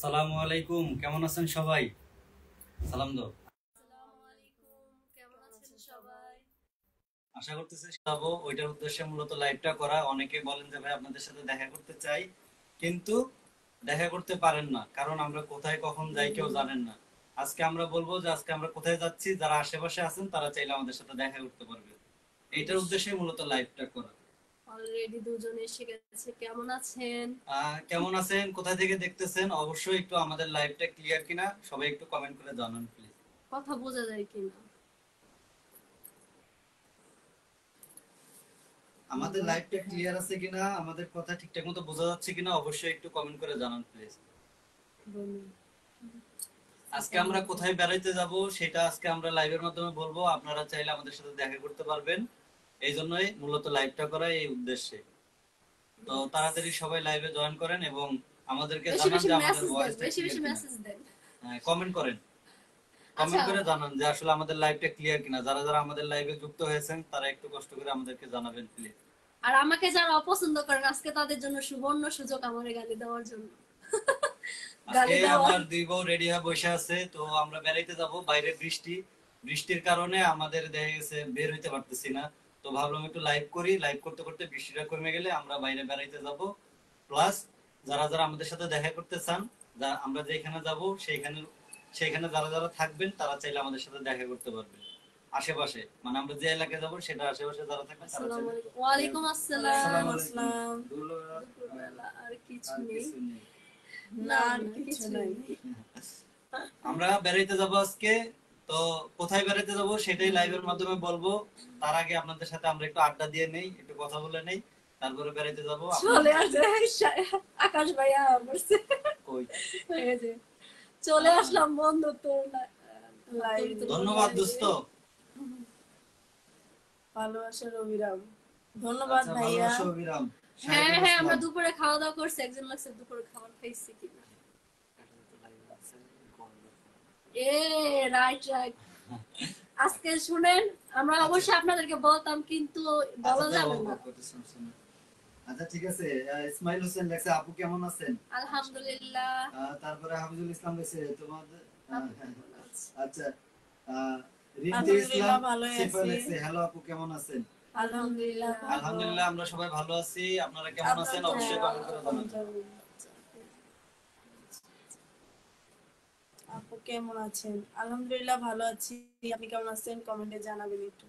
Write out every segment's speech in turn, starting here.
আসসালামু আলাইকুম, কেমন আছেন সবাই? সালাম দাও। আসসালামু আলাইকুম, কেমন আছেন সবাই? আশা করতেছি যাবো ওইটার উদ্দেশ্যে মূলত লাইভটা করা। অনেকে বলেন যে ভাই আপনাদের সাথে দেখা করতে চাই, কিন্তু দেখা করতে পারেন না, কারণ আমরা কোথায় কখন যাই কেউ জানেন না। আজকে আমরা বলবো যে আজকে আমরা কোথায় যাচ্ছি, যারা আশেপাশে আছেন তারা চাইলে আমাদের সাথে দেখা করতে পারবে। এইটার উদ্দেশ্যে মূলত লাইভটা করা। অলরেডি দুজন এসে গেছে। কেমন আছেন? কেমন আছেন, কোথায় থেকে দেখতেছেন, অবশ্যই একটু আমাদের লাইভটা ক্লিয়ার কিনা সবাই একটু কমেন্ট করে জানান প্লিজ। কথা বোঝা যায় কিনা? আমাদের লাইভটা ক্লিয়ার আছে কিনা, আমাদের কথা ঠিকঠাক মতো বোঝা যাচ্ছে কিনা অবশ্যই একটু কমেন্ট করে জানান প্লিজ। আজকে আমরা কোথায় বেড়াইতে যাব সেটা আজকে আমরা লাইভের মাধ্যমে বলবো। আপনারা চাইলে আমাদের সাথে দেখা করতে পারবেন, এই জন্যই মূলত লাইভটা করা, এই উদ্দেশ্যে। তো তাড়াতাড়ি সবাই লাইভে জয়েন করেন এবং আমাদেরকে বেশি জানান বেশি যে আমাদের মেসেজ দেন, ভয়েসটা বেশি ক্লিয়ার বেশি কিনা। মেসেজ দেন। হ্যাঁ, কমেন্ট করেন, আচ্ছা, কমেন্ট করে জানান যে আসলে আমাদের লাইভটা ক্লিয়ার কিনা। যারা যারা আমাদের লাইভে যুক্ত হয়েছেন তারা একটু কষ্ট করে আমাদেরকে জানাবেন প্লিজ। আর আমাকে যারা অপছন্দ করেন আজকে তাদের জন্য সুবর্ণ সুযোগ আমারে গালি দেওয়ার জন্য। আজকে গালি দেওয়ার আমার দুই বউ রেডি হয়ে বসে আছে, তো আমরা বেড়াইতে যাব। বাইরে বৃষ্টি, বৃষ্টির কারণে আমাদের দেখা গেছে বের হইতে পারতেছি না। তো ভাবলাম একটু লাইভ করি, লাইভ করতে করতে বৃষ্টিটা কমে গেলে আমরা বাইরে বেড়াইতে যাব। প্লাস যারা যারা আমাদের সাথে দেখা করতে চান, আমরা যেখানে যাব সেইখানে সেইখানে যারা যারা থাকবেন তারা চাইলে আমাদের সাথে দেখা করতে পারবেন। আশেপাশে মানে আমরা যে এলাকায় যাব সেটা আশেপাশে যারা থাকবেন তারা আসসালামু চাইলে। আলাইকুম। ওয়ালাইকুম আসসালাম। আসসালামু আলাইকুম। দুপুরবেলা আর কিছু আর নেই। কিছু নেই। না আর কিছু নেই। আমরা বেড়াইতে যাব আজকে। তো কোথায় বেড়াইতে যাব সেটাই লাইভের মাধ্যমে বলবো। তার আগে আপনাদের সাথে আমরা একটু আড্ডা দিয়ে নেই, একটু কথা বলে নেই, তারপরে বেড়াইতে যাব। চলে আসে আকাশ ভাইয়া বলছে কই এই যে চলে আসলাম বন্ধু তোর লাইভ। ধন্যবাদ দোস্ত, ভালোবাসার অবিরাম। ধন্যবাদ আচ্ছা, ভাইয়া। ভালোবাসা অবিরাম। হ্যাঁ শাহিদুল হ্যাঁ, আমরা ইসলাম। দুপুরে খাওয়া দাওয়া করছি। একজন লাগছে দুপুরে খাবার খাইছি কিনা। এ রাইট রাইট। আজকে শুনেন, আমরা অবশ্যই আপনাদেরকে বলতাম কিন্তু বলা আচ্ছা, যাবে না। আচ্ছা ঠিক আছে। ইসমাইল হোসেন লেখছে আপু কেমন আছেন। আলহামদুলিল্লাহ। তারপরে হাফিজুল ইসলাম লেখছে তোমাদের। আচ্ছা, রিন্তি আলহামদুলিল্লাহ ইসলাম ভালোই সিফা আছি। লেখছে হ্যালো আপু কেমন আছেন। আলহামদুলিল্লাহ ভালো। আলহামদুলিল্লাহ আমরা সবাই ভালো আছি। আপনারা কেমন আছেন অবশ্যই কমেন্ট করে জানাবেন। আপু কেমন আছেন? আলহামদুলিল্লাহ ভালো আছি। আপনি কেমন আছেন কমেন্টে জানাবেন একটু।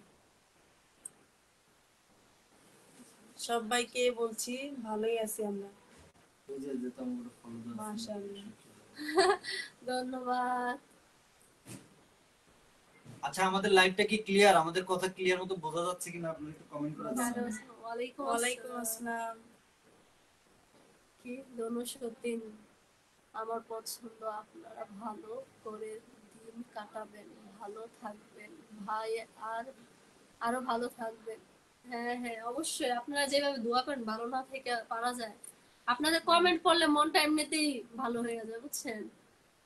সবাইকে বলছি ভালোই আছি আমরা। মাশাআল্লাহ। ধন্যবাদ। আচ্ছা, আমাদের লাইভটা কি ক্লিয়ার, আমাদের কথা ক্লিয়ার মতো বোঝা যাচ্ছে কিনা আপনি একটু কমেন্ট করে জানাবেন। ওয়ালাইকুম ওয়ালাইকুম আসসালাম। আসসালাম। কি ধনুসতীন, আমার পছন্দ। আপনারা ভালো করে দিন কাটাবেন, ভালো থাকবেন ভাই, আর আরো ভালো থাকবেন। হ্যাঁ হ্যাঁ, অবশ্যই। আপনারা যেভাবে দোয়া করেন ভালো না থেকে পারা যায়। আপনাদের কমেন্ট পড়লে মনটা এমনিতেই ভালো হয়ে যায়, বুঝছেন।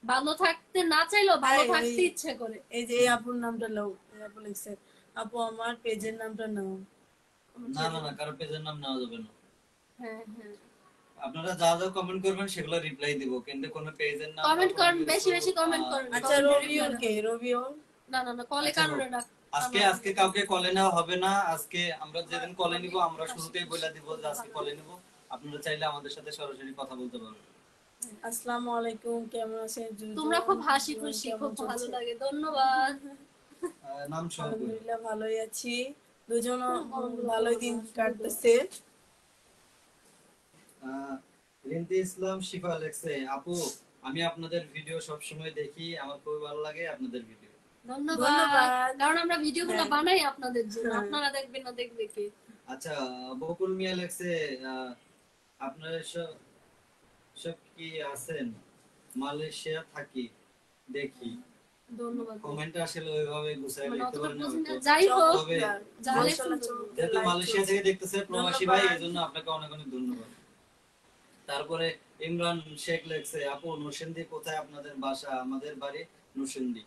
ভালো থাকতে না চাইলেও ভালো থাকতে ইচ্ছে করে। এই যে এই আপুর নামটা নাও। এই আপু লিখছে আপু আমার পেজের নামটা নাও। না না না, কারো পেজের নাম নেওয়া যাবে না। হ্যাঁ হ্যাঁ, আপনারা যা যা কমেন্ট করবেন সেগুলো রিপ্লাই দিব, কিন্তু কোন পেজের নাম কমেন্ট করেন, বেশি বেশি কমেন্ট করেন। আচ্ছা রবিউল কে? রবিউল না না না, কলে আচ্ছা, কারণে ডাক। আজকে কাউকে কলে নেওয়া হবে না। আজকে আমরা যেদিন কলে নিব আমরা শুরুতেই বলে দিব যে আজকে কলে নিব। আপনারা চাইলে আমাদের সাথে সরাসরি কথা বলতে পারবেন। আসসালামু আলাইকুম, কেমন আছেন? তোমরা খুব হাসি খুশি, খুব ভালো লাগে। ধন্যবাদ। নাম সহ বলুন। আলহামদুলিল্লাহ ভালোই আছি। দুজন ভালোই দিন কাটতেছে। রিন্তি ইসলাম শিফা লেখছে আপু আমি আপনাদের ভিডিও সব সময় দেখি, আমার খুব ভালো লাগে আপনাদের ভিডিও। ধন্যবাদ। কারণ আমরা ভিডিওগুলো হ্যাঁ। বানাই আপনাদের জন্য, হ্যাঁ। আপনারা দেখবেন না দেখবে কে। আচ্ছা, বকুল মিয়া লেখছে আপনারা সব সব কি আছেন, মালয়েশিয়া থাকি দেখি। ধন্যবাদ। কমেন্ট আসলে ওইভাবে গুছায় মানে লিখতে অতটা পারেন না বুঝি না। হয়তো। যাই হোক, তবে যা লেখছেন যেহেতু মালয়েশিয়া থেকে দেখতেছে প্রবাসী ভাই, এজন্য আপনাকে অনেক অনেক ধন্যবাদ। তারপরে ইমরান শেখ লেখছে আপু নরসিংদী কোথায় আপনাদের বাসা। আমাদের বাড়ি নরসিংদী।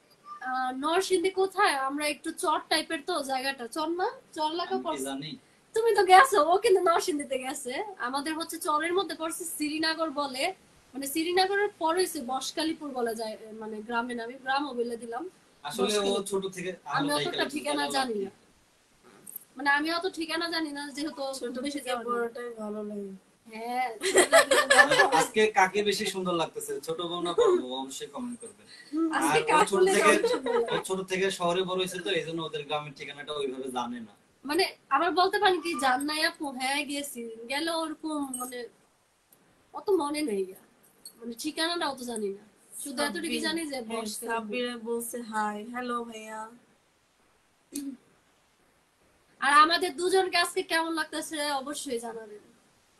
নরসিংদী কোথায়? আমরা একটু চর টাইপের তো জায়গাটা। চর না, চর লাগা আমি কি পড়ছে। জানি। তুমি তো গেছো, ও কিন্তু নরসিংদীতে গেছে। আমাদের হচ্ছে চরের মধ্যে পড়ছে শ্রীনগর বলে। মানে শ্রীনগরের পরে হচ্ছে বসকালীপুর বলা যায়, মানে গ্রামের নামে গ্রামও বলে দিলাম। আসলে ও বসকালীপুর। ছোট থেকে আমি আরো অতটা ঠিকানা জানি না, মানে আমি অত ঠিকানা জানি না, যেহেতু ছোট বেশি থেকে যাওয়া নেই। বড়টাই ভালো লাগে। হ্যাঁ, ছোট থাকলে তো বড় হবে। আজকে কাকে বেশি সুন্দর লাগতেছে, ছোট বউ না বড় বউ? অবশ্যই কমেন্ট করবেন। আজকে আর ও কাক ছোট বললে থেকে সবচেয়ে সুন্দর লাগে। ও ছোট থেকে শহরে বড় হয়েছে, তো এই জন্য ওদের গ্রামের ঠিকানাটা ওইভাবে জানে না। মানে আবার বলতে পারেন কি, জান নাই আপু, হ্যাঁ গেছি, গেলে ওরকম মানে অত মনে নেই, মানে ঠিকানাটা অত জানি না, শুধু এতটুকু জানি যে বসকালীপুর। সাব্বিরে বলছে হাই, হ্যালো ভাইয়া। আর আমাদের দুজনকে আজকে কেমন লাগতেছে অবশ্যই জানাবেন,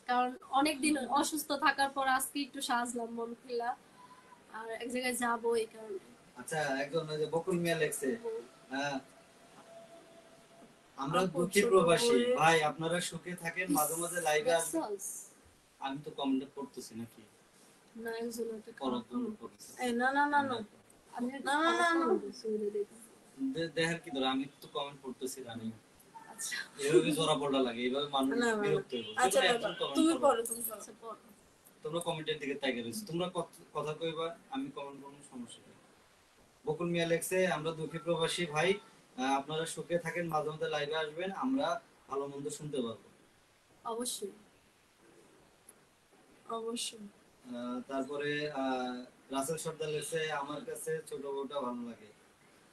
কারণ অনেকদিন অসুস্থ থাকার পর আজকে একটু সাজলাম মন খুলা, আর এক জায়গায় যাবো এই কারণে। আচ্ছা, একজন ওই যে বকুল মিয়া লেখছে, আহ, আমরা আপু, দুঃখী ছোট প্রবাসী বউয়ের- ভাই, আপনারা সুখে থাকেন, মাঝে মাঝে লাইভে আসবেন। দেখছস? আমি তো কমেন্ট পড়তেছি নাকি? না, একজন একটা পড়ার খারাপ জন্য comment পড়তেছি। এই না না না না আমি না, না, খারাপ না, না। comment করছি, ওরে দেখছি। দেখার কি ধরে, আমি তো কমেন্ট পড়তেছি রানি। আচ্ছা এভাবে জোড়া পড়া লাগে, এইভাবে মানুষ না, না, না। বিরক্ত হয়ে যায়। আচ্ছা তোমরা বাবা, একজন comment তুমি করো। পড়ো, তুমি পড়ো। আচ্ছা, পড়ো। তোমরা কমেন্টের দিকে তাকিয়ে রয়েছো, তোমরা কথা কইবা, আমি কমেন্ট করবো, সমস্যা নেই। বকুল মিয়া লেখছে, আমরা দুঃখী প্রবাসী ভাই, আপনারা সুখে থাকেন, মাঝে মাঝে লাইভে আসবেন, আমরা ভালো মন্দ শুনতে পারবো। অবশ্যই। অবশ্যই। তারপরে রাসেল সর্দার লেখছে, আমার কাছে ছোট বউটা ভালো লাগে।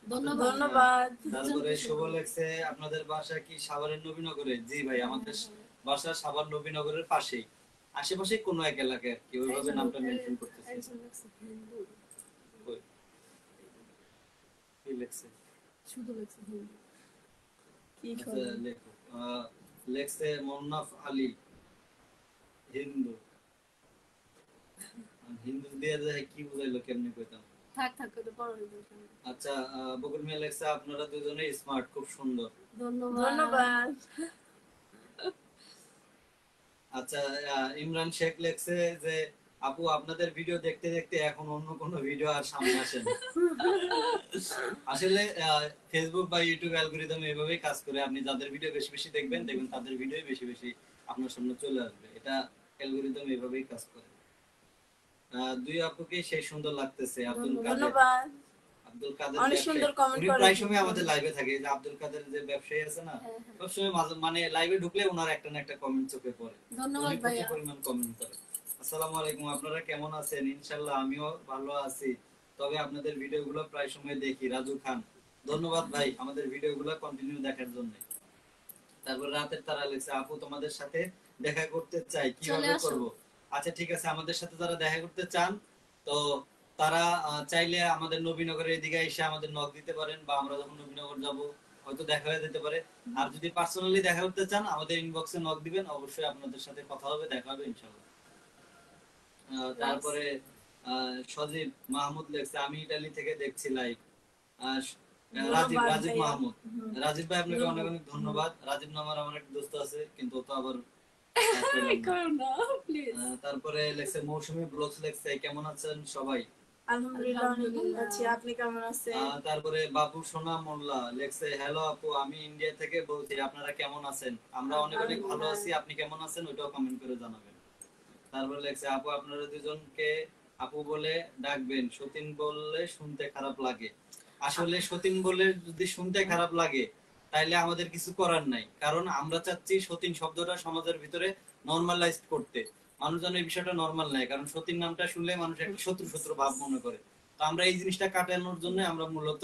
ধন্যবাদ। ধন্যবাদ। তারপরে শুভ লেখছে, আপনাদের বাসা কি সাভারের নবীনগরে? জি ভাই, আমাদের বাসা সাভার নবীনগরের পাশেই, আশেপাশে কোনো এক এলাকায় আর কি, ওইভাবে নামটা মেনশন করতেছি। একজন লাগছে হিন্দু, কই? কি লেখছে? শুধু লাগছে হিন্দু। কি আচ্ছা, খবর? লেখো। লেখছে মোন্নাফ আলী, হিন্দু। হিন্দু দিয়ে যায় কি বুঝাইলো, কেমনে কইতাম? থাক থাক, ওটা পড়ো না। আচ্ছা, বকুল মিয়া লেখছে, আপনারা দুজনে স্মার্ট, খুব সুন্দর। ধন্যবাদ। ধন্যবাদ। আচ্ছা, ইমরান শেখ লেখছে যে, আপু আপনাদের ভিডিও দেখতে দেখতে এখন অন্য কোনো ভিডিও আর সামনে আসে না। আসলে ফেসবুক বা ইউটিউব অ্যালগরিদম এভাবেই কাজ করে, আপনি যাদের ভিডিও বেশি বেশি দেখবেন তাদের ভিডিও বেশি বেশি আপনার সামনে চলে আসবে, এটা অ্যালগরিদম এভাবেই কাজ করে। দুই আপুকে সেই সুন্দর লাগতেছে। আব্দুল কাদের, ধন্যবাদ। আব্দুল কাদের অনেক ব্যবসায়ী। সুন্দর কমেন্ট উনি করে। প্রায় সময় আমাদের লাইভে থাকে, এই যে আব্দুল কাদের যে ব্যবসায়ী আছে না, হ্যাঁ, হ্যাঁ। সবসময় মানে লাইভে ঢুকলে ওনার একটা না একটা কমেন্ট চোখে পড়ে। ধন্যবাদ উনি প্রচুর ভাইয়া। পরিমাণ কমেন্ট করে। আসসালামু আলাইকুম, আপনারা কেমন আছেন? ইনশাআল্লাহ আমিও ভালো আছি, তবে আপনাদের ভিডিওগুলো প্রায় সময় দেখি। রাজু খান, ধন্যবাদ ভাই আমাদের ভিডিওগুলো কন্টিনিউ দেখার জন্য। তারপর রাতের তারা লেখছে, আপু তোমাদের সাথে দেখা করতে চাই, কিভাবে চলে আসো। করব? আচ্ছা ঠিক আছে, আমাদের সাথে যারা দেখা করতে চান, তো তারা চাইলে আমাদের নবীনগরের এদিকে এসে আমাদের নক দিতে পারেন, বা আমরা যখন নবীনগর যাব হয়তো দেখা হয়ে যেতে পারে। আর যদি পার্সোনালি দেখা করতে চান, আমাদের ইনবক্সে নক দিবেন, অবশ্যই আপনাদের সাথে কথা হবে, দেখা হবে ইনশাআল্লাহ। তারপরে সজীব মাহমুদ লেখছে, আমি ইতালি থেকে দেখছি লাইভ। রাজীব ধন্যবাদ রাজীব ভাইয়া। মাহমুদ, রাজীব ভাই আপনাকে অনেক অনেক ধন্যবাদ। রাজীব নামের আমার এক দোস্ত আছে, কিন্তু ও তো আবার করো না প্লিজ। তারপরে লেখছে মৌসুমী ব্লগস লেখছে, কেমন আছেন সবাই? আলহামদুলিল্লাহ অনেক ভালো আছি, আপনি কেমন আছেন? তারপরে বাবু সোনা মোল্লা লেখছে, হ্যালো আপু, আমি ইন্ডিয়া থেকে বলছি, আপনারা কেমন আছেন? আমরা অনেক অনেক ভালো আছি, আপনি কেমন আছেন ওইটাও কমেন্ট করে জানাবেন। তারপরে লেখছে, আপু আপনারা দুজনকে আপু বলে ডাকবেন, সতীন বললে শুনতে খারাপ লাগে। আসলে সতীন বলে যদি শুনতে খারাপ লাগে, তাইলে আমাদের কিছু করার নাই, কারণ আমরা চাচ্ছি সতীন শব্দটা সমাজের ভিতরে নরমালাইজ করতে, মানুষ যেন এই বিষয়টা নরমাল নেয়, কারণ সতীন নামটা শুনলে মানুষ একটা শত্রু শত্রু ভাব মনে করে। তো আমরা এই জিনিসটা কাটানোর জন্য আমরা মূলত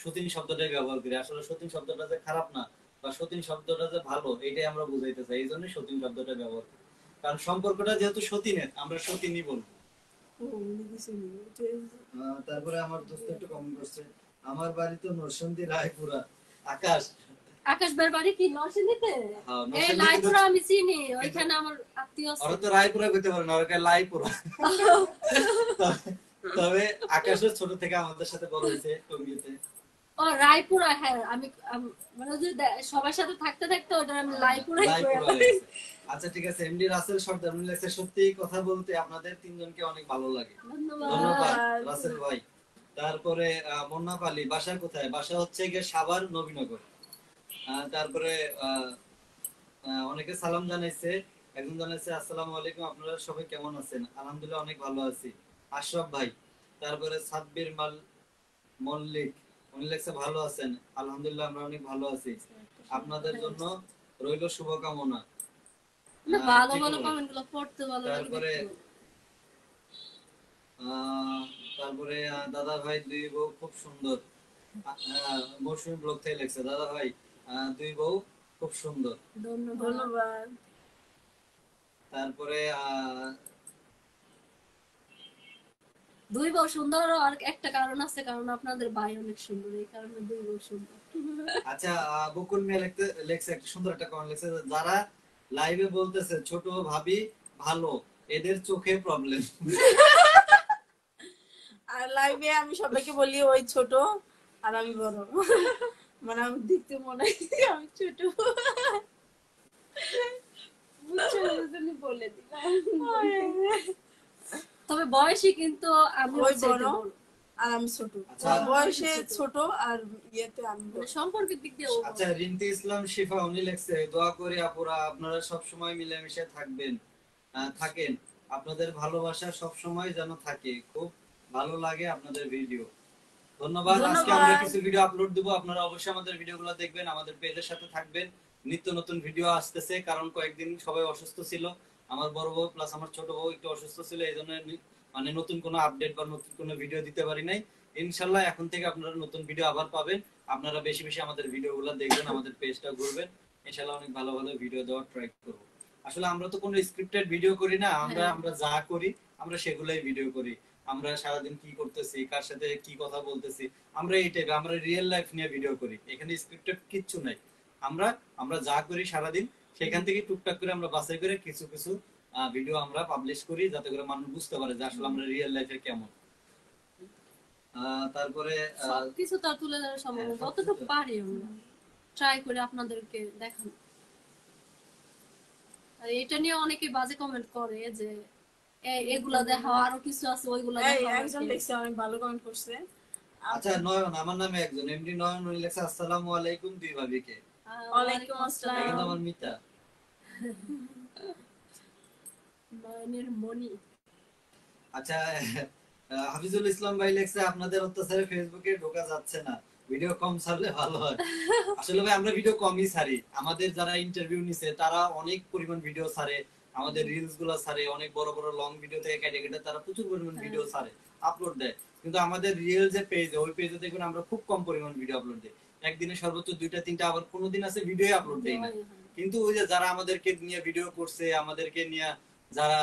সতীন শব্দটাই ব্যবহার করি। আসলে সতীন শব্দটা যে খারাপ না, বা সতীন শব্দটা যে ভালো, এটাই আমরা বুঝাইতে চাই, এই জন্য সতীন শব্দটা ব্যবহার করি। কারণ সম্পর্কটা যেহেতু সতীনের, আমরা সতীনই বলবো। তারপরে আমার দোস্ত একটু কমেন্ট করছে, আমার বাড়ি তো নরসিংদী রায়পুরা। আকাশ, আকাশ ভাইয়ের বাড়ি কি নরসিংদীতে? হ্যাঁ, এই নরসিংদীতে লাইপুরা আমি চিনি, ওইখানে আমার আত্মীয় আছে। ওরা তো রায়পুরা কইতে পারে না, ওরা লাইপুরা। তবে আকাশের ছোট থেকে আমাদের সাথে বড় হয়েছে টঙ্গীতে। ও রায়পুরা, হ্যাঁ আমি মানে ওই যে সবার সাথে থাকতে থাকতে ওটা আমি লাইপুরাই লাইপুরা করে। হয়েছে। আচ্ছা ঠিক আছে, এমডি রাসেল সর্দার উনি লেখছে, সত্যি কথা বলতে আপনাদের তিনজনকে অনেক ভালো লাগে। ধন্যবাদ। ধন্যবাদ রাসেল ভাই। তারপরে মোন্নাফ আলী, বাসা কোথায়? বাসা হচ্ছে গিয়ে সাভার নবীনগর। তারপরে অনেকে সালাম জানাইছে, একজন জানাচ্ছে আসসালামু আলাইকুম, আপনারা সবাই কেমন আছেন? আলহামদুলিল্লাহ অনেক ভালো আছি। আশরাফ ভাই। তারপরে সাব্বির মল্লিক, উনি লেখছে ভালো আছেন? আলহামদুলিল্লাহ আমরা অনেক ভালো আছি। আপনাদের জন্য রইল শুভকামনা। না, ভালো ঠিক ভালো বলে। কমেন্ট গুলো পড়তে ভালো লাগে, তারপরে দেখতে ভালো লাগে। আহ, তারপরে দাদা ভাই দুই বউ খুব সুন্দর। মৌসুমী ব্লগ থেকে লেখছে দাদা ভাই দুই বউ খুব সুন্দর। ধন্যবাদ। ধন্যবাদ। তারপরে দুই বউ সুন্দর, আর একটা কারণ আছে, কারণ আপনাদের ভাই অনেক সুন্দর, এই কারণে দুই বউ সুন্দর। আচ্ছা, বকুল মিয়া লেখছে একটা সুন্দর একটা কমেন্ট লেখছে যে, যারা লাইভে বলতেছে ছোট ভাবি ভালো, এদের চোখে প্রবলেম। আর লাইভে আমি সবাইকে বলি ওই ছোট আর আমি বড়। মানে আমি দেখতে মনে হয় আমি ছোট। বুঝছো, ওই জন্য বলে দিলাম। তবে বয়সে কিন্তু আমি ওই হচ্ছে বড় এটা বড়। আর আমি ছোট। আচ্ছা। বয়সে ছোট আর ইয়েতে আমি বড়। মানে সম্পর্কের দিক দিয়ে ও বড়। আচ্ছা, রিন্তি ইসলাম শিফা উনি লেখছে দোয়া করি আপুরা আপনারা সব সময় মিলেমিশে থাকেন, আপনাদের ভালোবাসা সব সময় যেন থাকে, খুব ভালো লাগে আপনাদের ভিডিও। ধন্যবাদ। আজকে আমরা ধন্যবাদ। কিছু ভিডিও আপলোড দেব, আপনারা অবশ্যই আমাদের ভিডিওগুলো দেখবেন, আমাদের পেজের সাথে থাকবেন। নিত্য নতুন ভিডিও আসতেছে, কারণ কয়েকদিন সবাই অসুস্থ ছিল। আমার বড় বউ প্লাস আমার ছোট বউ একটু অসুস্থ ছিল, এই জন্য মানে নতুন কোনো আপডেট বা নতুন কোনো ভিডিও দিতে পারি নাই। ইনশাল্লাহ এখন থেকে আপনারা নতুন ভিডিও আবার পাবেন। আপনারা বেশি বেশি আমাদের ভিডিওগুলো দেখবেন, আমাদের পেজটা ঘুরবেন। ইনশাল্লাহ অনেক ভালো ভালো ভিডিও দেওয়ার ট্রাই করব। আসলে আমরা তো কোনো স্ক্রিপ্টেড ভিডিও করি না, আমরা হ্যাঁ। আমরা যা করি আমরা সেগুলাই ভিডিও করি। আমরা সারাদিন কি করতেছি, কার সাথে কি কথা বলতেছি, আমরা এই টাইপের, আমরা রিয়েল লাইফ নিয়ে ভিডিও করি, এখানে স্ক্রিপ্টেড কিচ্ছু নাই। আমরা আমরা যা করি সারাদিন সেখান থেকে টুকটাক করে আমরা বাছাই করে কিছু কিছু ভিডিও আমরা পাবলিশ করি, যাতে করে মানুষ বুঝতে পারে যে আসলে আমরা রিয়েল লাইফে কেমন। তারপরে সবকিছু তো আর তুলে ধরা সম্ভব না, হ্যাঁ, যতটুকু সবকিছু। পারি আমরা ট্রাই করে আপনাদেরকে দেখানো। আর এটা নিয়ে অনেকে বাজে কমেন্ট করে যে এগুলা দেখাও, আরো কিছু আছে ওইগুলা এই দেখাও একজন নাকি। দেখছে অনেক ভালো কমেন্ট করছে। আচ্ছা, নয়ন, আমার নামে একজন এমডি নয়ন উনি লেখছে আসসালামু আলাইকুম দুই ভাবিকে। ওয়ালাইকুম আসসালাম। এটা কিন্তু আমার মিতা। নয়নের মনি। আচ্ছা, হাফিজুল ইসলাম ভাই লেখছে আপনাদের অত্যাচারে ফেসবুকে ঢোকা যাচ্ছে না, ভিডিও কম ছাড়লে ভালো হয়। আসলে ভাই আমরা ভিডিও কমই ছাড়ি, আমাদের যারা ইন্টারভিউ নিছে তারা অনেক পরিমাণ ভিডিও ছাড়ে, আমাদের রিলস গুলো ছাড়ে, অনেক বড় বড় লং ভিডিও থেকে কেটে কেটে তারা প্রচুর পরিমাণ ভিডিও ছাড়ে, আপলোড দেয়। কিন্তু আমাদের রিয়েল যে পেজ, ওই পেজে দেখবেন আমরা খুব কম পরিমাণ ভিডিও আপলোড দিই, একদিনে সর্বোচ্চ 2টা 3টা, আবার কোনোদিন আছে ভিডিও আপলোড দেই না। কিন্তু ওই যে যারা আমাদেরকে নিয়ে ভিডিও করছে, আমাদেরকে নিয়ে যারা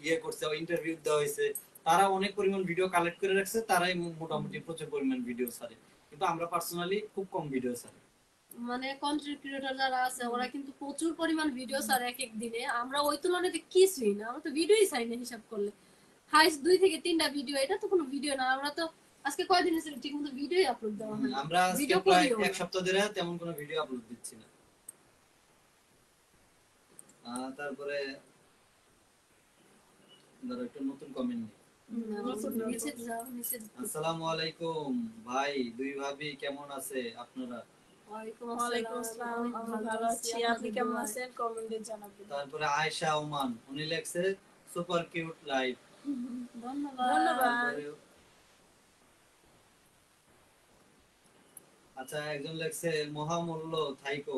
যে করছে, ইন্টারভিউ দেওয়া হয়েছে, তারা অনেক পরিমাণ ভিডিও কালেক্ট করে রাখছে, তারাই মোটামুটি প্রচুর পরিমাণ ভিডিও ছাড়ে, কিন্তু আমরা পার্সোনালি খুব কম ভিডিও ছাড়ি। মানে কন্টেন্ট ক্রিয়েটর যারা আছে ওরা কিন্তু প্রচুর পরিমাণ ভিডিও ছাড়ে এক এক দিনে, আমরা ওই তুলনায় কিছুই না, আমরা তো ভিডিওই চাই না হিসাব করলে। হাইস্ট 2 থেকে 3টা ভিডিও, এটা তো কোনো ভিডিও না। আমরা তো আজকে কয়দিন হয়েছে ঠিক মতো ভিডিওই আপলোড দেওয়া হয় না। আমরা আজকে ভিডিও প্রায় করিও না। 1 সপ্তাহ ধরে তেমন কোনো ভিডিও আপলোড দিচ্ছি না। তারপরে ধরো একটা নতুন কমেন্ট নিই। নিচে যাও, নিচে যাও। আসসালামু আলাইকুম ভাই দুই ভাবি, কেমন আছে আপনারা? ওয়ালাইকুম ওয়ালাইকুম আসসালাম। আসসালাম। আমি ভালো আছি, আপনি কেমন আছেন কমেন্টে জানাবেন। তারপরে আয়েশা ওমান উনি লেখছে সুপার কিউট লাইফ। ধন্যবাদ। ধন্যবাদ। আচ্ছা, একজন লেখছে মহামূল্য থাইকো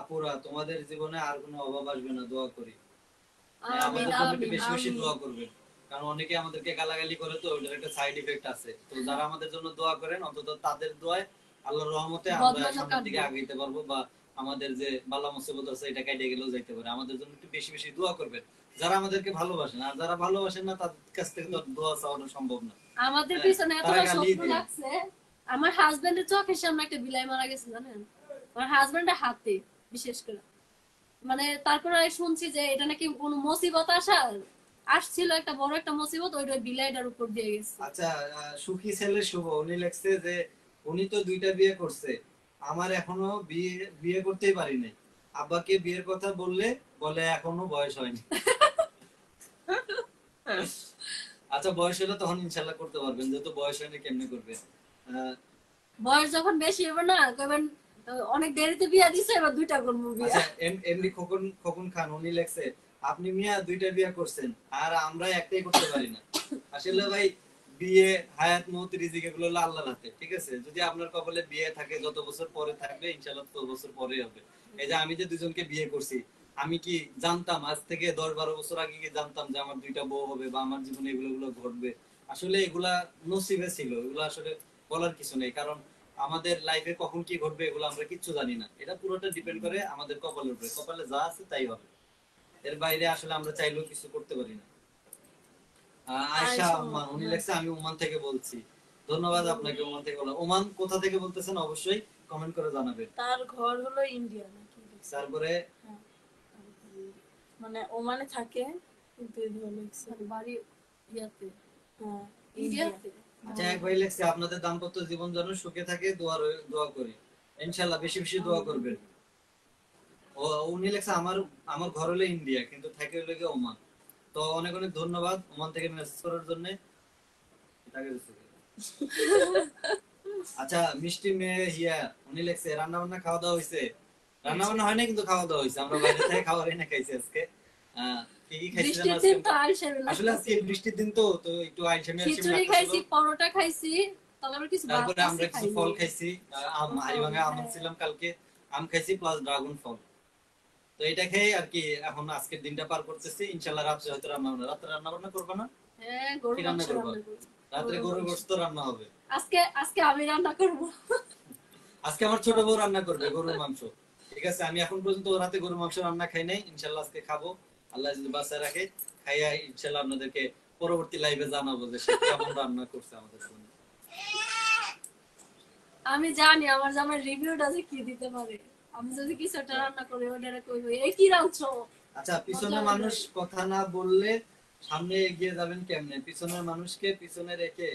আপুরা তোমাদের জীবনে আর কোনো অভাব আসবে না, দোয়া করি। আমিন, আমাদের জন্য একটু আমিন, বেশি বেশি আমিন। দোয়া করবেন, কারণ অনেকে আমাদেরকে গালাগালি করে, তো ওটার একটা সাইড ইফেক্ট আছে। তো যারা আমাদের জন্য দোয়া করেন, অন্তত তাদের দোয়ায় আল্লাহর রহমতে আমরা বদনাম সামনের দিকে কাটবে। আগাইতে পারবো, বা আমাদের যে বালা মুসিবত আছে এটা কাটে গেলেও যাইতে পারে। আমাদের জন্য একটু বেশি বেশি দোয়া করবেন, যারা আমাদেরকে ভালোবাসেন। আর যারা ভালোবাসেন না তাদের কাছ থেকে তো দোয়া চাওয়ানো সম্ভব না। আমাদের হ্যাঁ, পিছনে তারা এতটা গালি স্বপ্ন দেয়। লাগছে। আমার হাজবেন্ডের চোখের সামনে একটা বিলাই মারা গেছে জানেন, আমার হাজবেন্ডের হাতে বিশেষ করে। মানে তারপরে শুনছি যে এটা নাকি কোন মুসিবত আসছিল, একটা বড় একটা মুসিবত, ওই বিলাইটার উপর দিয়ে গেছে। আচ্ছা, সুখী ছেলে শুভ উনি লেখছে যে উনি তো 2টা বিয়ে করছে, আমার এখনো বিয়ে বিয়ে করতেই পারি নাই, আব্বাকে বিয়ের কথা বললে বলে এখনো বয়স হয়নি। আচ্ছা, বয়স হলে তখন ইনশাল্লাহ করতে পারবেন, যেহেতু বয়স হয়নি কেমনে করবে। বয়স যখন বেশি হবে না কইবেন অনেক দেরিতে বিয়া দিছে, এবার দুইটা করবো বিয়া। আচ্ছা এমনি খোকন খোকন খান উনি লেখছে আপনি মিয়া দুইটা বিয়ে করছেন আর আমরা একটাই করতে পারি না। আসলে ভাই বিয়ে হায়াত মউত রিজিক এগুলো হলো আল্লাহর হাতে, ঠিক আছে? যদি আপনার কপালে বিয়ে থাকে যত বছর পরে থাকবে ইনশাআল্লাহ তত বছর পরেই হবে। এই যে আমি যে দুজনকে বিয়ে করছি, আমি কি জানতাম আজ থেকে 10-12 বছর আগে কি জানতাম যে আমার দুইটা বউ হবে বা আমার জীবনে এগুলো ঘটবে? আসলে এগুলা নসিবে ছিল, এগুলো আসলে বলার কিছু নেই। কারণ আমাদের লাইফে কখন কি ঘটবে এগুলো আমরা কিচ্ছু জানি না। এটা পুরোটা ডিপেন্ড করে আমাদের কপালের উপরে, কপালে যা আছে তাই হবে। এর বাইরে আসলে আমরা চাইলেও কিছু করতে পারি না। আয়েশা ওমান উনি লেখছে আমি ওমান থেকে বলছি। ধন্যবাদ আপনাকে ওমান থেকে বলা। ওমান কোথা থেকে বলতেছেন অবশ্যই কমেন্ট করে জানাবেন। তার ঘর হলো ইন্ডিয়া নাকি? তারপরে হ্যাঁ, মানে ওমানে থাকে কিন্তু এই ধরে লিখছে আর বাড়ি ইয়াতে, হ্যাঁ ইন্ডিয়া। ইন্ডিয়াতে। আচ্ছা এক ভাই লেখছে আপনাদের দাম্পত্য জীবন যেন সুখে থাকে, দোয়া করি। ইনশাআল্লাহ বেশি বেশি দোয়া করবেন। ও উনি লেখছে আমার আমার ঘর হলো ইন্ডিয়া কিন্তু থাকে হলো গিয়ে ওমান। তো অনেক অনেক ধন্যবাদ ওমান থেকে মেসেজ করার জন্য। আচ্ছা মিষ্টি মেয়ে হিয়া উনি লেখছে রান্না বান্না খাওয়া দাওয়া হয়েছে? রান্না বান্না হয় না কিন্তু খাওয়া দাওয়া হয়েছে। আমরা বাইরে থেকে খাওয়া না খাইছি আজকে। কি কি খাইছি জানো বৃষ্টির দিন তো আজকে? আইসা আসলে আজকে বৃষ্টির দিন তো তো একটু আইসেমি খিচুড়ি খাইছি, পরোটা খাইছি, তবে আমরা কিছু ভাত তারপরে আমরা কিছু খাইনি। ফল খাইছি। আম হাড়িভাঙা আম ছিলাম কালকে, আম খাইছি প্লাস ড্রাগন ফল। তো এটা খেয়ে আর কি এখন আজকের দিনটা পার করতেছি। ইনশাআল্লাহ রাত্রে হয়তো রাত্রে রান্না বান্না করবো না? হ্যাঁ, গরুর কি মাংস রান্না করবো? রান্না করব। রাত্রে গরুর গোশত রান্না হবে। আজকে আজকে আমি রান্না করব। আজকে আমার ছোট বউ রান্না করবে গরুর মাংস। ঠিক আছে, আমি এখন পর্যন্ত রাতে গরুর মাংস রান্না খাই নাই। ইনশাআল্লাহ আজকে খাবো, আল্লাহ যদি বাঁচায় রাখে। খাইয়া ইনশাআল্লাহ আপনাদেরকে পরবর্তী লাইভে জানাবো যে সে কেমন রান্না করছে আমাদের জন্য। আমি জানি আমার জামাই রিভিউটা যে কি দিতে পারে। আমি যদি কিছু একটা রান্না করি ওটা কইবো এই কি রাঁধছো। আচ্ছা পিছনের মানুষ কথা না বললে সামনে এগিয়ে যাবেন কেমনে? পিছনের মানুষকে পিছনে রেখে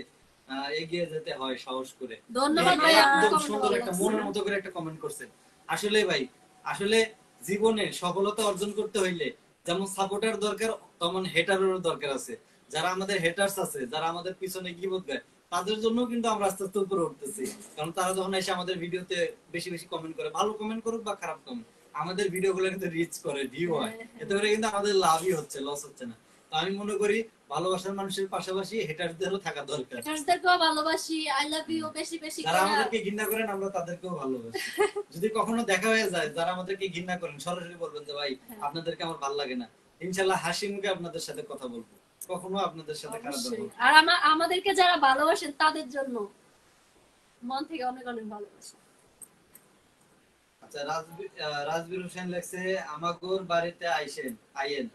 এগিয়ে যেতে হয় সাহস করে। ধন্যবাদ এই ভাই, একদম আপনার সুন্দর কমেন্ট একটা ভালো মনের লাগছে। মতো করে একটা কমেন্ট করছেন। আসলে ভাই আসলে জীবনে সফলতা অর্জন করতে হইলে যেমন সাপোর্টার দরকার তেমন হেটারেরও দরকার আছে। যারা আমাদের হেটার্স আছে, যারা আমাদের পিছনে গিবত দেয়, তাদের জন্য কিন্তু আমরা আস্তে আস্তে উপরে উঠতেছি। কারণ তারা যখন এসে আমাদের ভিডিওতে বেশি বেশি কমেন্ট করে, ভালো কমেন্ট করুক বা খারাপ কমেন্ট, আমাদের ভিডিও গুলো কিন্তু রিচ করে, ভিউ হয়। এতে করে কিন্তু আমাদের লাভই হচ্ছে, লস হচ্ছে না। তো আমি মনে করি ভালোবাসার মানুষের পাশাপাশি হেটারদেরও থাকা দরকার। হেটার্সদেরকেও ভালোবাসি, আই লাভ ইউ বেশি বেশি যারা করে। আমাদেরকে ঘৃণা করেন আমরা তাদেরকেও ভালোবাসি। যদি কখনো দেখা হয়ে যায় যারা আমাদেরকে ঘৃণা করেন, সরাসরি বলবেন যে ভাই আপনাদেরকে আমার ভালো লাগে না। ইনশাআল্লাহ হাসি মুখে আপনাদের সাথে কথা বলবো, কখনো আপনাদের সাথে খারাপ অবশ্যই। বলবো না। আর আমাদেরকে যারা ভালোবাসেন তাদের জন্য মন থেকে অনেক অনেক ভালোবাসা। আচ্ছা রাজবীর হোসেন লেখছে আমাগোর বাড়িতে আইয়েন।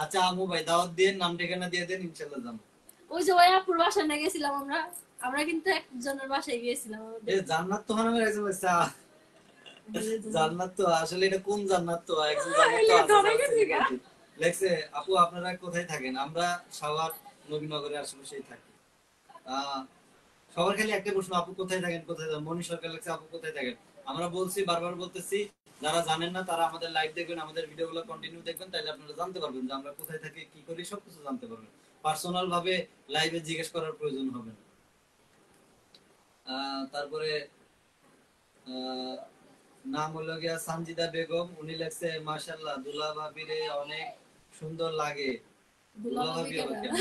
আচ্ছা আমু ভাই দাওয়াত দিয়ে নাম ঠিকানা দিয়ে দেন, ইনশাআল্লাহ যাবো। ওই যে ওই আপুর বাসায় না গেছিলাম আমরা, আমরা কিন্তু একজনের বাসায় গিয়েছিলাম এ জান্নাত তো নামের একজন আছে। জান্নাত তো আসলে এটা কোন জান্নাত? তো একজন জান্নাত তো আছে। লেখছে আপু আপনারা কোথায় থাকেন? আমরা সাভার নবীনগরে আশেপাশেই থাকি। সবার খালি একটা প্রশ্ন, আপু কোথায় থাকেন কোথায় থাকেন? মনি সরকার লেখছে আপু কোথায় থাকেন? আমরা বলছি, বারবার বলতেছি, যারা জানেন না তারা আমাদের লাইভ দেখবেন, আমাদের ভিডিওগুলো কন্টিনিউ দেখবেন, তাহলে আপনারা জানতে পারবেন যে আমরা কোথায় থাকি, কি করি, সবকিছু জানতে পারবেন। পার্সোনাল ভাবে লাইভে জিজ্ঞেস করার প্রয়োজন হবে না। তারপরে নাম হলো গিয়া সানজিদা বেগম, উনি লেখছে মাশাআল্লাহ দুলা ভাবিরে অনেক সুন্দর লাগে। দুলা ভাবি আবার কেমন?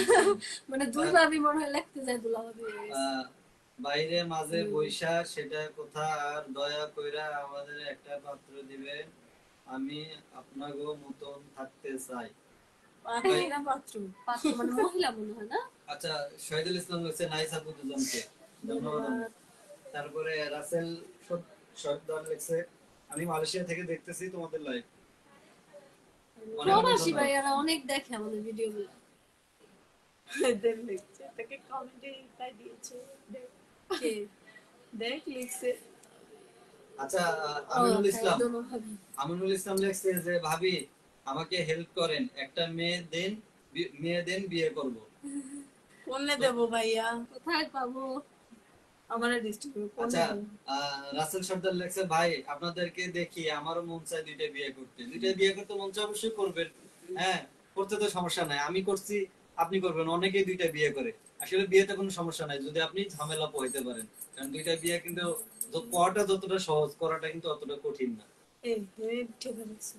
মানে দুই ভাবি মনে হয় লিখতে যায় দুলা ভাবি। বাইরে মাঝে বৈশা সেটা কথা আর দয়া কইরা আমাদের একটা পাত্র দিবেন, আমি আপনাগো মতন থাকতে চাই। পাখিরা পাত্র পাত্র মানে মহিলা মনে হয় না? আচ্ছা শহীদুল ইসলাম লেখছে নাইস আপু দুজনকে ধন্যবাদ। তারপরে রাসেল সর্দার লেখছে আমি মালয়েশিয়া থেকে দেখতেছি তোমাদের লাইভ। প্রবাসী ভাইয়ারা অনেক দেখে আমাদের ভিডিওগুলো। এদের লিখছে তাকে কমেন্টে রিপ্লাই দিয়েছে কে? দেখ লিখছে। আচ্ছা আমিনুল ইসলাম লেখছে যে ভাবি আমাকে হেল্প করেন, একটা মেয়ে দেন বিয়ে করব। কোনে দেব ভাইয়া? কোথায় পাবো? আমারে ডিস্ট্রিক্ট কোনে আচ্ছা দেব? রাসেল সর্দার লেখছে ভাই আপনাদেরকে দেখি আমারও মন চায় দুইটা বিয়ে করতে। দুইটা বিয়ে করতে মন চায় অবশ্যই করবেন, হ্যাঁ করতে তো সমস্যা নাই। আমি করছি, আপনি করবেন, অনেকেই দুইটা বিয়ে করে। আসলে বিয়েতে কোনো সমস্যা নাই যদি আপনি ঝামেলা পোহাইতে পারেন। কারণ দুইটা বিয়ে কিন্তু তো পড়াটা যতটা সহজ, করাটা কিন্তু অতটা কঠিন না। এই তুমি ঠিক আছে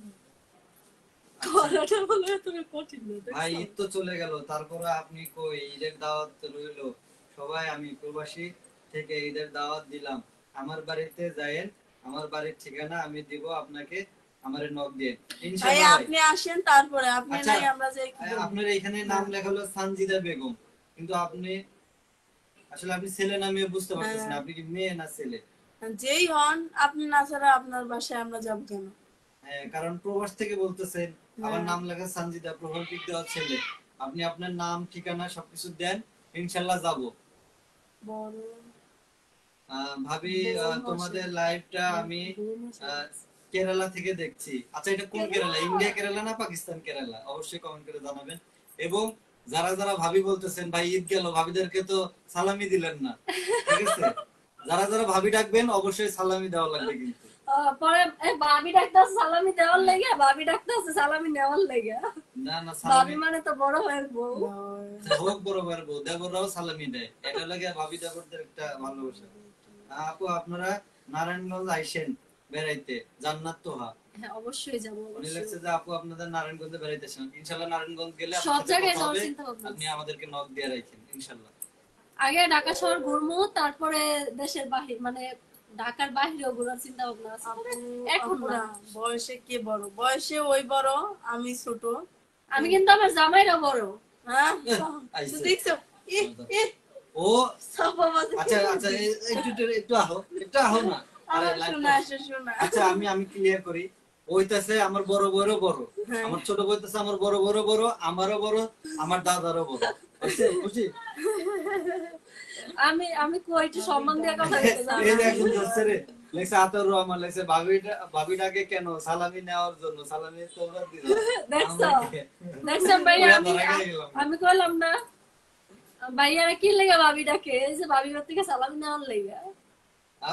করাটা হলো এতটা কঠিন না, ভাই দেখছো? ঈদ তো চলে গেল, তারপরে আপনি কই? ঈদের দাওয়াত তো রইলো। সবাই, আমি প্রবাসী থেকে ঈদের দাওয়াত দিলাম, আমার বাড়িতে যায়েন। আমার বাড়ির ঠিকানা আমি দিব আপনাকে, আমারে নক দিয়ে ভাই ইনশাআল্লাহ ভাই। আপনি আসেন, তারপরে আপনি আচ্ছা, নাই আমরা যে কি বলবো? আপনার এখানে নাম লেখা হলো সানজিদা বেগম, কিন্তু আপনি আসলে আপনি ছেলে না মেয়ে বুঝতে পারতেছেন না, হ্যাঁ। আপনি কি মেয়ে না ছেলে? যেই হন আপনি, না ছাড়া আপনার বাসায় আমরা যাব কেন? হ্যাঁ, কারণ প্রবাস থেকে বলতেছেন, আমার হ্যাঁ। নাম লেখা সানজিদা, প্রোফাইল পিক দেওয়া ছেলে। আপনি আপনার নাম ঠিকানা সবকিছু দেন, ইনশাআল্লাহ যাব। বড় ভাবি, বোন তোমাদের আছে। লাইভটা আমি বোন আছে। কেরালা থেকে দেখছি। আচ্ছা, এটা কোন কেরালা? ইন্ডিয়া কেরালা না পাকিস্তান কেরালা? অবশ্যই কমেন্ট করে জানাবেন। এবং যারা যারা ভাবি বলতেছেন, ভাই ঈদ গেল, ভাবিদেরকে তো সালামি দিলেন না, ঠিক আছে? যারা যারা ভাবি ডাকবেন অবশ্যই সালামি দেওয়া লাগবে কিন্তু। পরে ভাবি ডাক্তার সালামি দেওয়ার লেগে, ভাবি ডাক্তার সালামি নেওয়ার লেগে। না না, ভাবি সালামি মানে তো বড় হয়ে বউ। হোক বরাবর বউ, দেবররাও সালামি দেয়, এটা লাগে ভাবি দেবরদের একটা ভালোবাসা। আপু, আপনারা নারায়ণগঞ্জ আইসেন বেড়াইতে, জান্নাত তোহা। হ্যাঁ অবশ্যই যাবো, উনি অবশ্যই। লিখছে যে আপু আপনাদের নারায়ণগঞ্জে বেড়াইতেছেন, ইনশাআল্লাহ নারায়ণগঞ্জ গেলে সব আপনার সাথে জায়গায় কথা যাওয়ার হবে, চিন্তা ভাবনা আপনি আছে। আমাদেরকে নক দিয়ে রাখেন ইনশাআল্লাহ। আগে ঢাকা শহর ঘুরবো, তারপরে দেশের বাহির মানে ঢাকার বাহিরেও ঘোরার চিন্তা ভাবনা আছে। এখন না, বয়সে কে বড়? বয়সে ওই বড়, আমি ছোট। আমি কিন্তু আমার জামাইরা বড়। হ্যাঁ আইসে। তো দেখছো? ইহ, ইহ, ও সাফা বাজে। আচ্ছা আচ্ছা, একটু একটু একটু আহো, একটু আহো না। আরে আমার লাইভ শোনা আসে, শোনা। আচ্ছা, আমি ক্লিয়ার করি। ওইতাছে আমার বড় বড় বড়, হ্যাঁ। আমার ছোট বইতাছে আমার বড় বড় বড়, আমারও বড়, আমার দাদারও বড়। বুঝছে? খুশি? আমি আমি কয়টি সম্মান দিয়ে কথা বলতে জানি। এই যে একজন ধরছে রে, লেখছে আতর রহমান, লেখছে ভাবিটাকে কেন সালামি নেওয়ার জন্য, সালামি তোমরা দিল। দেখছো? দেখছো ভাই, আমি কইলাম না ভাইয়ারা কি লেগে ভাবি ডাকে, এই যে ভাবি ঘর থেকে সালামি নেওয়ার লেগে।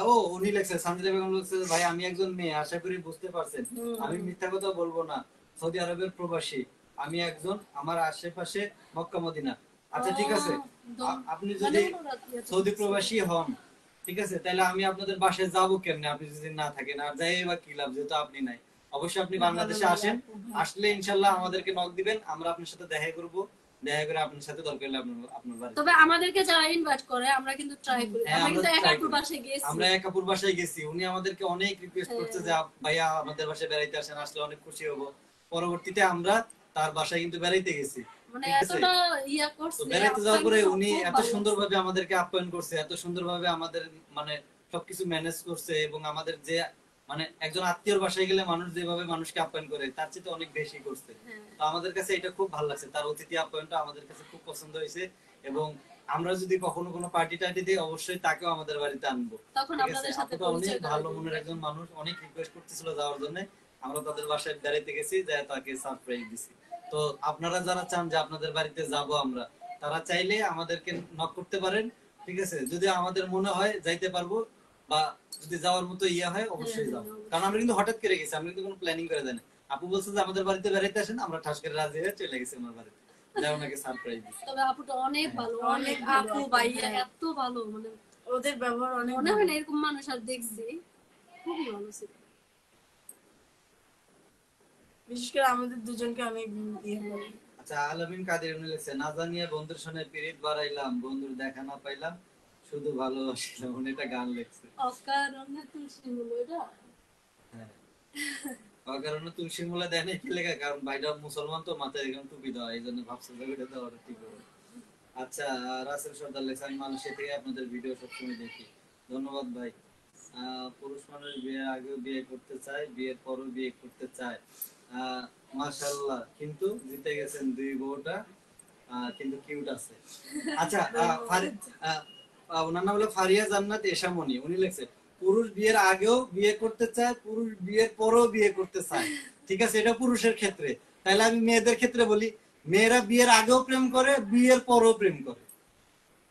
ও উনি লেখছে, সানজিদা বেগম লেখছে, ভাই আমি একজন মেয়ে, আশা করি বুঝতে পারছেন, আমি মিথ্যা কথা বলবো না, সৌদি আরবের প্রবাসী, আমি একজন, আমার আশেপাশে মক্কা মদিনা। আচ্ছা ঠিক আছে, আপনি যদি সৌদি প্রবাসী হন, ঠিক আছে, তাহলে আমি আপনাদের বাসায় যাবো কেমনে আপনি যদি না থাকেন? আর যাই বা কি লাভ, যেহেতু আপনি নাই। অবশ্যই আপনি বাংলাদেশে আসেন, আসলে ইনশাল্লাহ আমাদেরকে নক দিবেন, আমরা আপনার সাথে দেখা করবো, দেখা করে আপনার সাথে দরকার হলে আপনার বাড়ি। তবে আমাদেরকে যারা ইনভাইট করে আমরা কিন্তু ট্রাই করি। হ্যাঁ, আমরা আমরা কিন্তু try একাপুর করি। বাসায় গেছি। আমরা একাপুর বাসায় গেছি, উনি আমাদেরকে অনেক রিকোয়েস্ট হ্যাঁ। করছে যে ভাইয়া আমাদের বাসায় বেড়াইতে আসেন, আসলে অনেক খুশি হব। পরবর্তীতে আমরা তার বাসায় কিন্তু বেড়াইতে গেছি, মানে ঠিক আছে? এতটা ইয়া করছে, তো বেড়াইতে যাওয়ার পরে আপ্যায়ন উনি খুব এত ভালো সুন্দরভাবে আমাদেরকে আপ্যায়ন করছে, এত সুন্দরভাবে আমাদের মানে সবকিছু ম্যানেজ করছে, এবং আমাদের যে মানে একজন আত্মীয়র বাসায় গেলে মানুষ যেভাবে মানুষকে আপ্যায়ন করে তার চেয়ে অনেক বেশি করছে। হ্যাঁ। তো আমাদের কাছে এটা খুব ভালো লাগছে, তার অতিথি আপ্যায়নটা আমাদের কাছে খুব পছন্দ হয়েছে। এবং আমরা যদি কখনো কোনো পার্টি টার্টি দিই, অবশ্যই তাকেও আমাদের বাড়িতে আনবো, তখন ঠিক আছে? আপনাদের সাথে আপু তো অনেক পরিচয় ভালো করাবো। মনের একজন মানুষ, অনেক রিকোয়েস্ট করতেছিল যাওয়ার জন্য, আমরা তাদের বাসায় বেড়াইতে গেছি, যে তাকে সারপ্রাইজ দিছি। তো আপনারা যারা চান যে আপনাদের বাড়িতে যাব আমরা, তারা চাইলে আমাদেরকে নক করতে পারেন, ঠিক আছে? যদি আমাদের মনে হয় যাইতে পারবো, বা যদি যাওয়ার মতো ইয়া হয়, অবশ্যই হ্যাঁ, যাবো। কারণ আমরা কিন্তু হঠাৎ করে গেছি, আমরা কিন্তু কোনো প্ল্যানিং করে যাই না। আপু বলছে যে আমাদের বাড়িতে বেড়াইতে আসেন, আমরা ঠাস করে রাজি হয়ে চলে গেছি আমার বাড়িতে, যাই ওনাকে সারপ্রাইজ দিছি। তবে আপুটা অনেক ভালো, হ্যাঁ, অনেক অনেক ভালো আপু আপু, ভাইয়া হ্যাঁ। এত ভালো, মানে ওদের ব্যবহার অনেক মনে ভালো। হয় না এরকম মানুষ আর দেখছি। খুবই ভালো ছিল। বিশেষ করে আমাদের দুজনকে অনেক ইয়ে করে। আচ্ছা, আলামিন কাদের উনি লিখছে, না জানিয়ে বন্ধুর সঙ্গে পিরিত বাড়াইলাম, বন্ধুর দেখা না পাইলাম, শুধু ভালোবাসিলাম। উনি একটা গান লিখছে। অকারণে তুলসী মূল, এটা হ্যাঁ, অকারণে তুলসীর মূলে দেয় না, কি লেখা? কারণ ভাইটা মুসলমান, তো মাথায় এরকম টুপি দেওয়া, এই জন্য ভাবছে যে ওইটা দেওয়াটা ঠিক হবে। আচ্ছা, রাসেল সর্দার লেখছে, আমি মালয়েশিয়া থেকে আপনাদের ভিডিও সবসময় দেখি, ধন্যবাদ ভাই। পুরুষ মানুষ বিয়ের আগেও বিয়ে করতে চায়, বিয়ের পরও বিয়ে করতে চায়, মাশাআল্লাহ, কিন্তু জিতে গেছেন দুই বউটা, কিন্তু কিউট আছে। আচ্ছা, ওনার নাম হলো ফারিয়া জান্নাত এশামনি, উনি লিখছে, পুরুষ বিয়ের আগেও বিয়ে করতে চায়, পুরুষ বিয়ের পরও বিয়ে করতে চায়, ঠিক আছে? এটা পুরুষের ক্ষেত্রে। তাহলে আমি মেয়েদের ক্ষেত্রে বলি, মেয়েরা বিয়ের আগেও প্রেম করে, বিয়ের পরও প্রেম করে।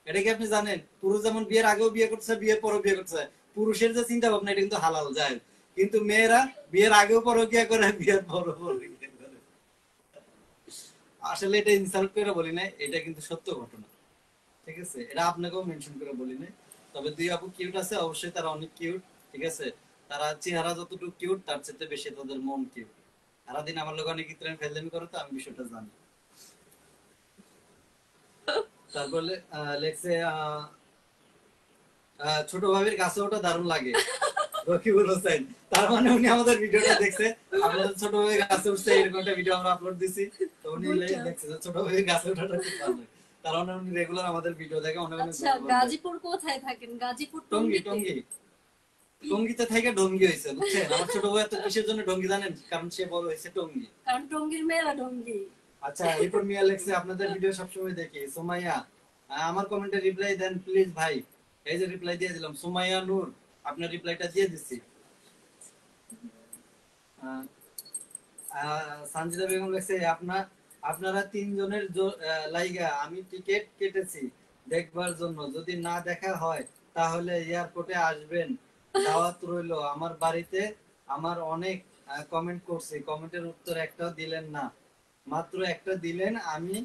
এটা কি আপনি জানেন? পুরুষ যেমন বিয়ের আগেও বিয়ে করতে চায়, বিয়ের পরও বিয়ে করতে চায়, পুরুষের যে চিন্তা ভাবনা এটা কিন্তু হালাল যায়। কিন্তু মেয়েরা বিয়ের আগেও পরকিয়া করে, বিয়ের পরও পরকিয়া করে। আসলে এটা ইনসাল্ট করে বলি না, এটা কিন্তু সত্য ঘটনা, ঠিক আছে? এটা আপনাকেও মেনশন করে বলি না। তবে দুই আপু কিউট আছে, অবশ্যই তারা অনেক কিউট, ঠিক আছে। তারা চেহারা যতটুকু কিউট তার চেয়ে বেশি তাদের মন কিউট। সারাদিন আমার লোক অনেক ইত্রাম ফেলদামি করে, তো আমি বিষয়টা জানি। তারপরে লেখছে ছোট ভাবির কাছে ওটা দারুণ লাগে, রকিবুল হোসেন। তার মানে উনি আমাদের ভিডিওটা দেখছে, আপনাদের ছোট ভাবির কাছে উঠছে এরকম একটা ভিডিও আমরা আপলোড দিছি, তো উনি দেখছে যে ছোট ভাবির কাছে ওঠাটা খুব ভালো লাগে। তার মানে উনি রেগুলার আমাদের ভিডিও দেখে, অনেক অনেক আচ্ছা, ধন্যবাদ। গাজীপুর কোথায় থাকেন? গাজীপুর টঙ্গী, টঙ্গীতে? টঙ্গী, টঙ্গীতে থেকে ডঙ্গি হয়েছে, বুঝছেন? আমার ছোট ভাই এত কিসের জন্য ডঙ্গি জানেন? কারণ সে বড় হয়েছে টঙ্গী। কারণ টঙ্গীর মেয়েরা টঙ্গী। আচ্ছা, এরপর মিয়া লেখছে আপনাদের ভিডিও সবসময় দেখি। সুমাইয়া, আমার কমেন্টে রিপ্লাই দেন প্লিজ ভাই। এই যে রিপ্লাই দিয়ে দিলাম, সুমাইয়া নূর, আপনার রিপ্লাইটা দিয়ে দিচ্ছি। সানজিদা বেগম লেখছে আপনারা তিনজনের লাইগা আমি টিকিট কেটেছি দেখবার জন্য, যদি না দেখা হয় তাহলে এয়ারপোর্টে আসবেন, দাওয়াত রইলো আমার বাড়িতে। আমার অনেক কমেন্ট করছি, কমেন্টের উত্তর একটাও দিলেন না, মাত্র একটা দিলেন। আমি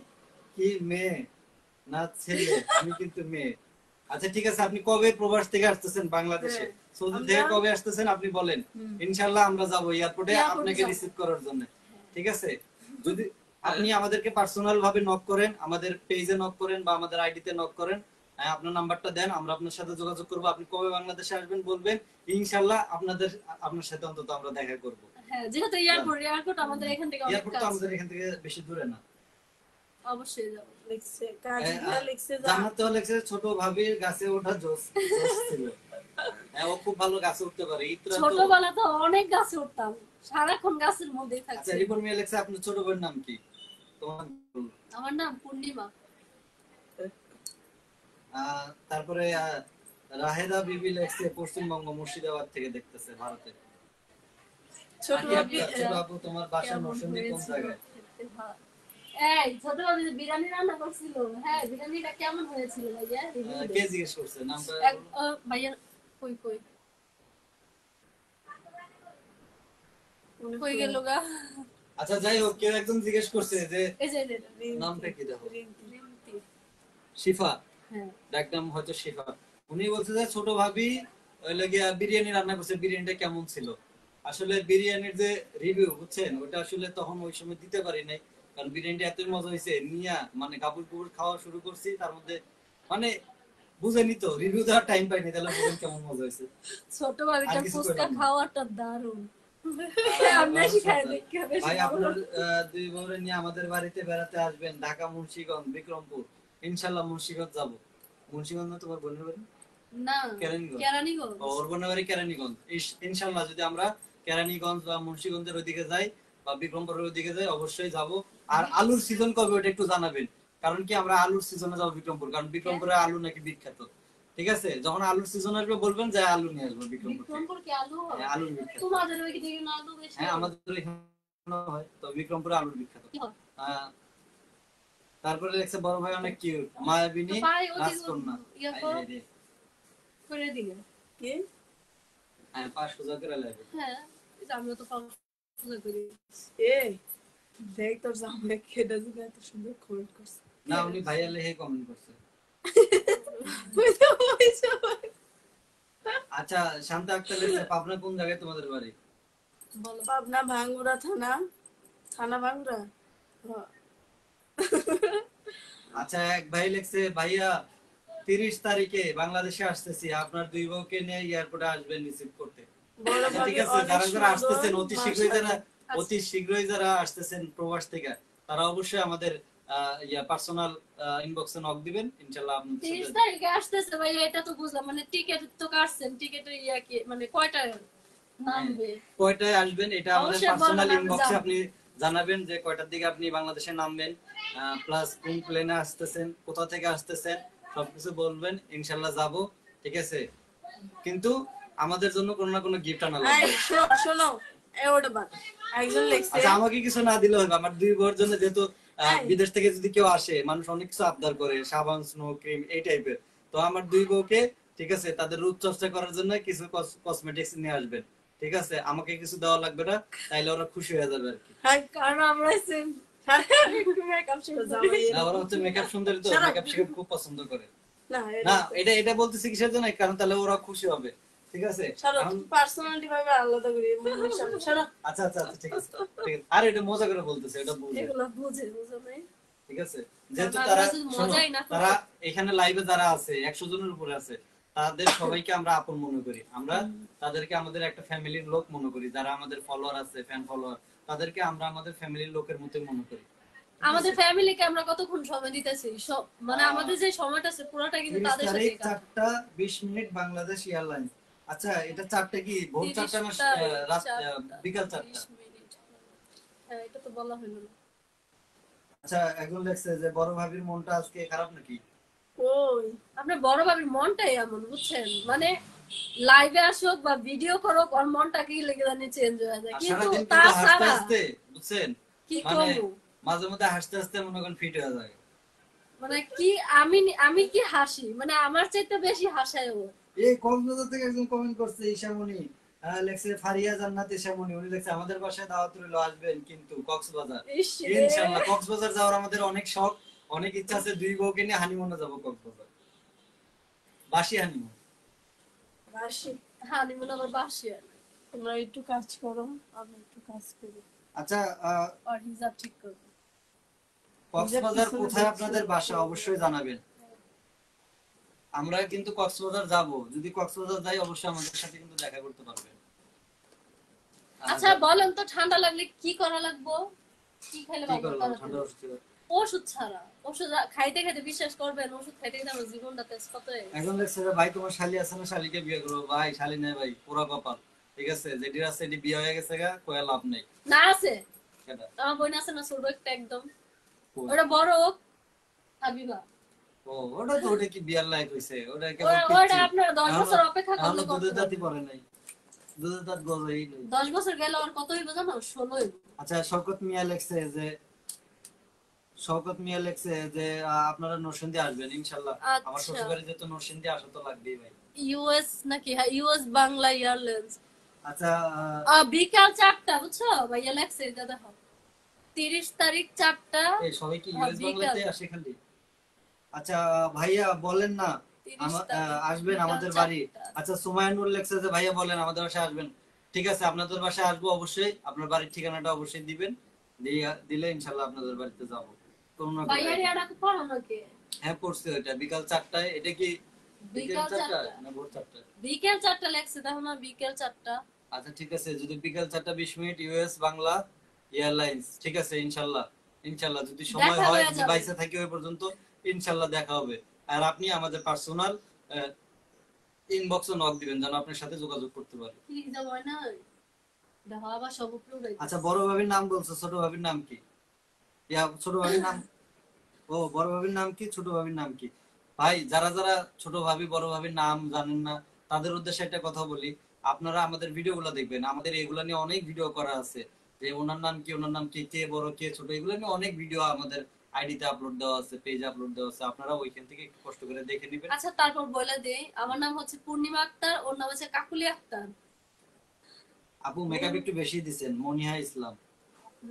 কি মেয়ে না ছেলে? আমি কিন্তু মেয়ে। আচ্ছা ঠিক আছে, আপনি কবে প্রবাস থেকে আসতেছেন বাংলাদেশে? সৌদি থেকে কবে আসতেছেন আপনি বলেন, ইনশাআল্লাহ আমরা যাব এয়ারপোর্টে আপনাকে রিসিভ করার জন্য, ঠিক আছে? যদি আপনি আমাদেরকে পার্সোনাল ভাবে নক করেন, আমাদের পেজে নক করেন বা আমাদের আইডিতে নক করেন, আপনার নাম্বারটা দেন, আমরা আপনার সাথে যোগাযোগ করব। আপনি কবে বাংলাদেশে আসবেন বলবেন, ইনশাআল্লাহ আপনার সাথে অন্তত আমরা দেখা করব। হ্যাঁ, যেহেতু এয়ারপোর্ট আমাদের এখান থেকে অনেক এয়ারপোর্ট তো কাছে। আমাদের এখান থেকে বেশি দূরে না। অবশ্যই যাব। লিখছে কাজীরা লিখছে যা জান্নাত তো লেখছে ছোট ভাবির গাছে ওঠা জোস জোস ছিল। হ্যাঁ, ও খুব ভালো গাছে উঠতে পারে। ইতরা তো ছোটবেলা তো অনেক গাছে উঠতাম, সারাক্ষণ গাছের মধ্যেই আচ্ছা, থাকছি। রিপন মিয়া লেখছে আপনার ছোট বোনের নাম কি? তোমার আমার নাম পূর্ণিমা। তারপরে রাহেদা বিবি লেখছে পশ্চিমবঙ্গ মুর্শিদাবাদ থেকে দেখতেছে, ভারতে। ছোট ভাবি ছোট আপু তোমার বাসা কেমন নরসিংদী কোন হয়েছিল জায়গায়? খেতে ভালো। এই ছোটবেলা যে বিরিয়ানি রান্না করছিল, হ্যাঁ বিরিয়ানিটা কেমন হয়েছিল ভাইয়া? রিভিউ কে জিজ্ঞেস করছে নামটা? ভাইয়া কই কই কই গেল গা? আচ্ছা যাই হোক, কেউ একজন জিজ্ঞেস করছে যে এই যে নামটা কি দেখো, রিমতি। শিফা, হ্যাঁ, ডাক নাম হয়তো শিফা। উনি বলছে যে ছোট ভাবি ওই লাগিয়া বিরিয়ানি রান্না করছে, বিরিয়ানিটা কেমন ছিল। আসলে বিরিয়ানির যে রিভিউ বুঝছেন, ওটা আসলে তখন ওই সময় দিতে পারি নাই, কারণ বিরিয়ানিটা এতই মজা হয়েছে, নিয়া মানে কাপড় কুপুর খাওয়া শুরু করছি, তার মধ্যে মানে বুঝেনি তো, রিভিউ দেওয়ার টাইম পাইনি, তাহলে বুঝেন কেমন মজা হয়েছে। ছোটবেলার আর কিছু ফুচকা কইলাম না। খাওয়াটা দারুণ। আমরা শিখাই দেখি ভাই আপনার দুই বউরে নিয়ে আমাদের বাড়িতে বেড়াতে আসবেন, ঢাকা, মুন্সিগঞ্জ, বিক্রমপুর। ইনশাল্লাহ মুন্সিগঞ্জ যাবো। মুন্সিগঞ্জ না তোমার বোনের বাড়ি? না, কেরানীগঞ্জ। কেরানীগঞ্জ। ওর বোনের বাড়ি কেরানীগঞ্জ। ইনশাল্লাহ যদি আমরা কেরানীগঞ্জ বা মুন্সিগঞ্জের ওইদিকে যাই বা বিক্রমপুরের ওইদিকে যাই, অবশ্যই যাব। আর আলুর সিজন কবে ওটা একটু জানাবেন, কারণ কি আমরা আলুর সিজনে যাবো বিক্রমপুর, কারণ বিক্রমপুরে আলু নাকি বিখ্যাত। ঠিক আছে, যখন আলুর সিজন আসবে বলবেন যে আলু নিয়ে আসবো বিক্রমপুর থেকে। বিক্রমপুর কি আলু হয়? হ্যাঁ, আলুর বিখ্যাত। তোমাদের ওই দিকে না আলু বেশি? হ্যাঁ, আমাদের এখানে হয়, তো বিক্রমপুরে আলুর বিখ্যাত। কি হয়? তারপরে লেখছে বড় ভাই অনেক কিউট, মায়াবিনী ভাই ওদিকে রাজকন্যা। ইয়া করে দিলে। কি হ্যাঁ, পাঁচ সোজা করে লাগবে। হ্যাঁ, এই যে আমরা তো পছন্দ করি। এ দেখ তোর জামাই কেডা দিন এত সুন্দর কমেন্ট করছে। না, উনি ভাইয়া লেহে কমেন্ট করছে। আচ্ছা, শান্তা আক্তার লেখছে পাবনা কোন জায়গায় তোমাদের বাড়ি? বলো। পাবনা ভাঙ্গুরা থানা, থানা ভাঙ্গুরা। আচ্ছা, এক ভাই লেখছে ভাইয়া 30 তারিখে বাংলাদেশে আসতেছি, আপনার দুই বউকে নিয়ে এয়ারপোর্টে আসবেন রিসিভ করতে। বড় আচ্ছা, ঠিক ভাবি আছে, অনেক যারা যারা সুন্দর আসতেছেন ভাষা। অতি শীঘ্রই যারা আসতেছেন প্রবাস থেকে, তারা অবশ্যই আমাদের পার্সোনাল ইনবক্সে নক দিবেন, ইনশাআল্লাহ আপনাদের 30 সাথে। তারিখে আসতেছে ভাই, এটা তো বুঝলাম। মানে টিকেট তো কাটছেন, টিকেটের ইয়া কি মানে কয়টায় নামবে? কয়টায় আসবেন এটা আমাদের অবশ্যই পার্সোনাল বলবেন, আমি ইনবক্সে যাবো। আপনি জানাবেন যে কয়টার দিকে আপনি বাংলাদেশে নামবেন, প্লাস কোন প্লেনে আসতেছেন, কোথা থেকে আসতেছেন, সবকিছু বলবেন, ইনশাআল্লাহ যাব। ঠিক আছে, কিন্তু আমাদের জন্য কোনো না কোনো গিফট আনা এই লাগবে। শোনো এ ওটা বাদ। একজন লিখছে আচ্ছা, আমাকে কিছু না দিলে হবে, আমার দুই বউর জন্য, যেহেতু এই। বিদেশ থেকে যদি কেউ আসে, মানুষ অনেক কিছু আবদার করে, সাবান, স্নো ক্রিম, এই টাইপের। তো আমার দুই বউকে, ঠিক আছে, তাদের রূপ চর্চা করার জন্য কিছু কসমেটিক্স নিয়ে আসবেন। ঠিক আছে, আমাকে কিছু দেওয়া লাগবে না, তাইলে ওরা খুশি হয়ে যাবে আর কি। হাই কারণ আমরা সেম মেকআপ জামাই না, ওরা হচ্ছে মেকআপ সুন্দরী, তো সারা- মেকআপ শিখে খুব পছন্দ করে। না না, এটা এটা বলতেছি কিসের জন্য, কারণ তাহলে ওরা খুশি হবে, ঠিক আছে? পার্সোনালিটি ভাবে আলাদা করি সারা। আচ্ছা আচ্ছা আচ্ছা, ঠিক আছে ঠিক আছে। আর এটা মজা করে বলতেছে, এটা বুঝে, এগুলো বুঝে নাই। ঠিক আছে? যেহেতু আমরা তারা, যদি শোনো, মজাই না করি। তারা এখানে লাইভে যারা আছে 100 জনের উপরে আছে, তাদের সবাইকে আমরা আপন মনে করি। আমরা তাদেরকে আমাদের একটা ফ্যামিলির লোক মনে করি। যারা আমাদের ফলোয়ার আছে, ফ্যান ফলোয়ার, তাদেরকে আমরা আমাদের ফ্যামিলির লোকের মতোই মনে করি। আমাদের ফ্যামিলিকে আমরা কতক্ষণ সময় দিতেছি, সব মানে আমাদের যে সময়টা আছে পুরোটা কিন্তু 30 তাদের সাথে তারিখ 4টা 20 মিনিট বাংলাদেশ এয়ারলাইন্স। আচ্ছা, এটা 4টা কি ভোর 4টা না রাত বিকাল 4টা? হ্যাঁ, এটা তো বলা হলো না। আচ্ছা, একজন লেখছে যে বড় ভাবির মনটা আজকে খারাপ নাকি? ওই আপনার বড় ভাবির মনটাই এমন, বুঝছেন? মানে লাইভে আসুক বা ভিডিও করুক, ওর মনটা কি লেগে জানি চেঞ্জ হয়ে যায়, কিন্তু সারাদিন কিন্তু হাসতে তাছাড়া হাসতে, বুঝছেন, কি মানে করবো? মাঝে মধ্যে হাসতে হাসতে মনে করেন ফিট হয়ে যায়। মানে কি আমি আমি কি হাসি, মানে আমার চাইতে বেশি হাসায় ও। এই কক্সবাজার থেকে একজন কমেন্ট করছে, ঈশামণি লেখছে, ফারিয়া জান্নাত ঈশামণি, উনি লেখছে আমাদের বাসায় দাওয়াত রইলো, আসবেন কিন্তু কক্সবাজার। ইস রে। ইনশাআল্লাহ, কক্সবাজার যাওয়ার আমাদের অনেক শখ, অনেক ইচ্ছা আছে। 2 বউকে নিয়ে হানিমুনে যাব কক্সবাজার, বাসি হানিমুন। হানিমুন আবার বাসি আর তোমরা একটু কাজ করো, আমি একটু কাজ করি। আচ্ছা, আর হিসাব ঠিক করবো। কক্সবাজার কোথায় আপনাদের বাসা অবশ্যই জানাবেন। আমরা কিন্তু কক্সবাজার যাব, যদি কক্সবাজার যাই অবশ্যই আমাদের সাথে কিন্তু দেখা করতে পারবেন। আচ্ছা বলেন তো, ঠান্ডা লাগলে কি করা লাগবো, কি খাইলে কি ভালো? করলাম ঠান্ডা ওষুধ? ওষুধ ছাড়া, ওষুধ খাইতে খাইতে বিশ্বাস করবেন, ওষুধ খাইতে খাইতে আমার জীবনটা তেজ কত হয়ে গেছে। একজন লেখছে, ভাই তোমার শালি আছে না, শালিকে বিয়ে করো। ভাই শালি নাই ভাই, পুরা কপাল, ঠিক আছে? যেটি আছে এটি বিয়ে হয়ে গেছে গা, কয়া লাভ নেই। না আছে, কেডা? আমার বোন আছে না, ছোট একটা একদম, কোন? ওটা বড় হোক, হাবিবা। ও, ওটা তো, ওটা কি বিয়ার লাইক হইছে? ওটা কেবল ওটা আপনারা 10 বছর অপেক্ষা করলে দুধের করতে দাঁতই পারবেন। পড়ে নাই, দুধের দাঁত গজাই নাই। 10 বছর গেলে আর কত হইব জানো? 16 হইব। আচ্ছা, শওকত মিয়া লেখছে যে, শওকত মিয়া লেখছে যে আপনারা নরসিংদী আসবেন ইনশাআল্লাহ। আমার আচ্ছা, শ্বশুরবাড়ি যেহেতু নরসিংদী, আসা তো লাগবেই ভাই। ইউএস নাকি? হ্যাঁ, ইউএস বাংলা এয়ারলাইন্স। আচ্ছা, বিকাল 4টা, বুঝছো ভাইয়া লেখছে, এটা দেখো 30 তারিখ 4টা। এই সবাই কি হ্যাঁ, ইউএস বিকাল বাংলাতে আসে খালি? আচ্ছা ভাইয়া বলেন না 30 তারিখ আসবেন বিকাল আমাদের বাড়ি। 4টা। আচ্ছা, সুমায়ানুর লেখছে যে ভাইয়া বলেন আমাদের বাসায় আসবেন। ঠিক আছে, আপনাদের বাসায় আসবো অবশ্যই। আপনার বাড়ির ঠিকানাটা অবশ্যই দিবেন, দিলে ইনশাআল্লাহ আপনাদের বাড়িতে যাবো। তোমরা ভাইয়ার ইয়াটা পড়ানো কে? হ্যাঁ, পড়ছি ওইটা বিকাল 4টায়। এটা কি বিকাল বিকাল 4টা 4টা, না ভোর 4টায়? বিকেল 4টা লেখছে, দেখো না, বিকেল 4টা। আচ্ছা ঠিক আছে, যদি বিকাল 4টা 20 মিনিট ইউএস বাংলা এয়ারলাইন্স, ঠিক আছে ইনশাআল্লাহ। ইনশাআল্লাহ যদি সময় দেখা হয়, হয়ে যদি যাবে। বাইসে থাকি ওই পর্যন্ত, ইনশাআল্লাহ দেখা হবে। আর আপনি আমাদের পার্সোনাল ইনবক্সে নক দিবেন, যেন আপনার সাথে যোগাযোগ করতে পারে। কি যাব না, দেখো আবার সব উপরে উঠাইছে। আচ্ছা, বড় ভাবির নাম বলছো, ছোট ভাবির নাম কি? ছোট ভাবির নাম, ও বড় ভাবির নাম কি, ছোট ভাবির নাম কি? ভাই, যারা যারা ছোট ভাবি বড় ভাবির নাম জানেন না, তাদের উদ্দেশ্যে একটা কথা বলি। আপনারা আমাদের ভিডিওগুলো দেখবেন, আমাদের এগুলা নিয়ে অনেক ভিডিও করা আছে, যে ওনার নাম কি, ওনার নাম কি, কে বড় কে ছোট, এগুলো নিয়ে অনেক ভিডিও আমাদের আইডিতে আপলোড দেওয়া আছে, পেজে আপলোড দেওয়া আছে। আপনারা ওইখান থেকে একটু কষ্ট করে দেখে নেবেন। আচ্ছা, তারপর বলে দেই, আমার নাম হচ্ছে পূর্ণিমা আক্তার, ওর নাম হচ্ছে কাকুলি আক্তার। আপু মেকআপ একটু বেশি দিছেন, মনিহা ইসলাম।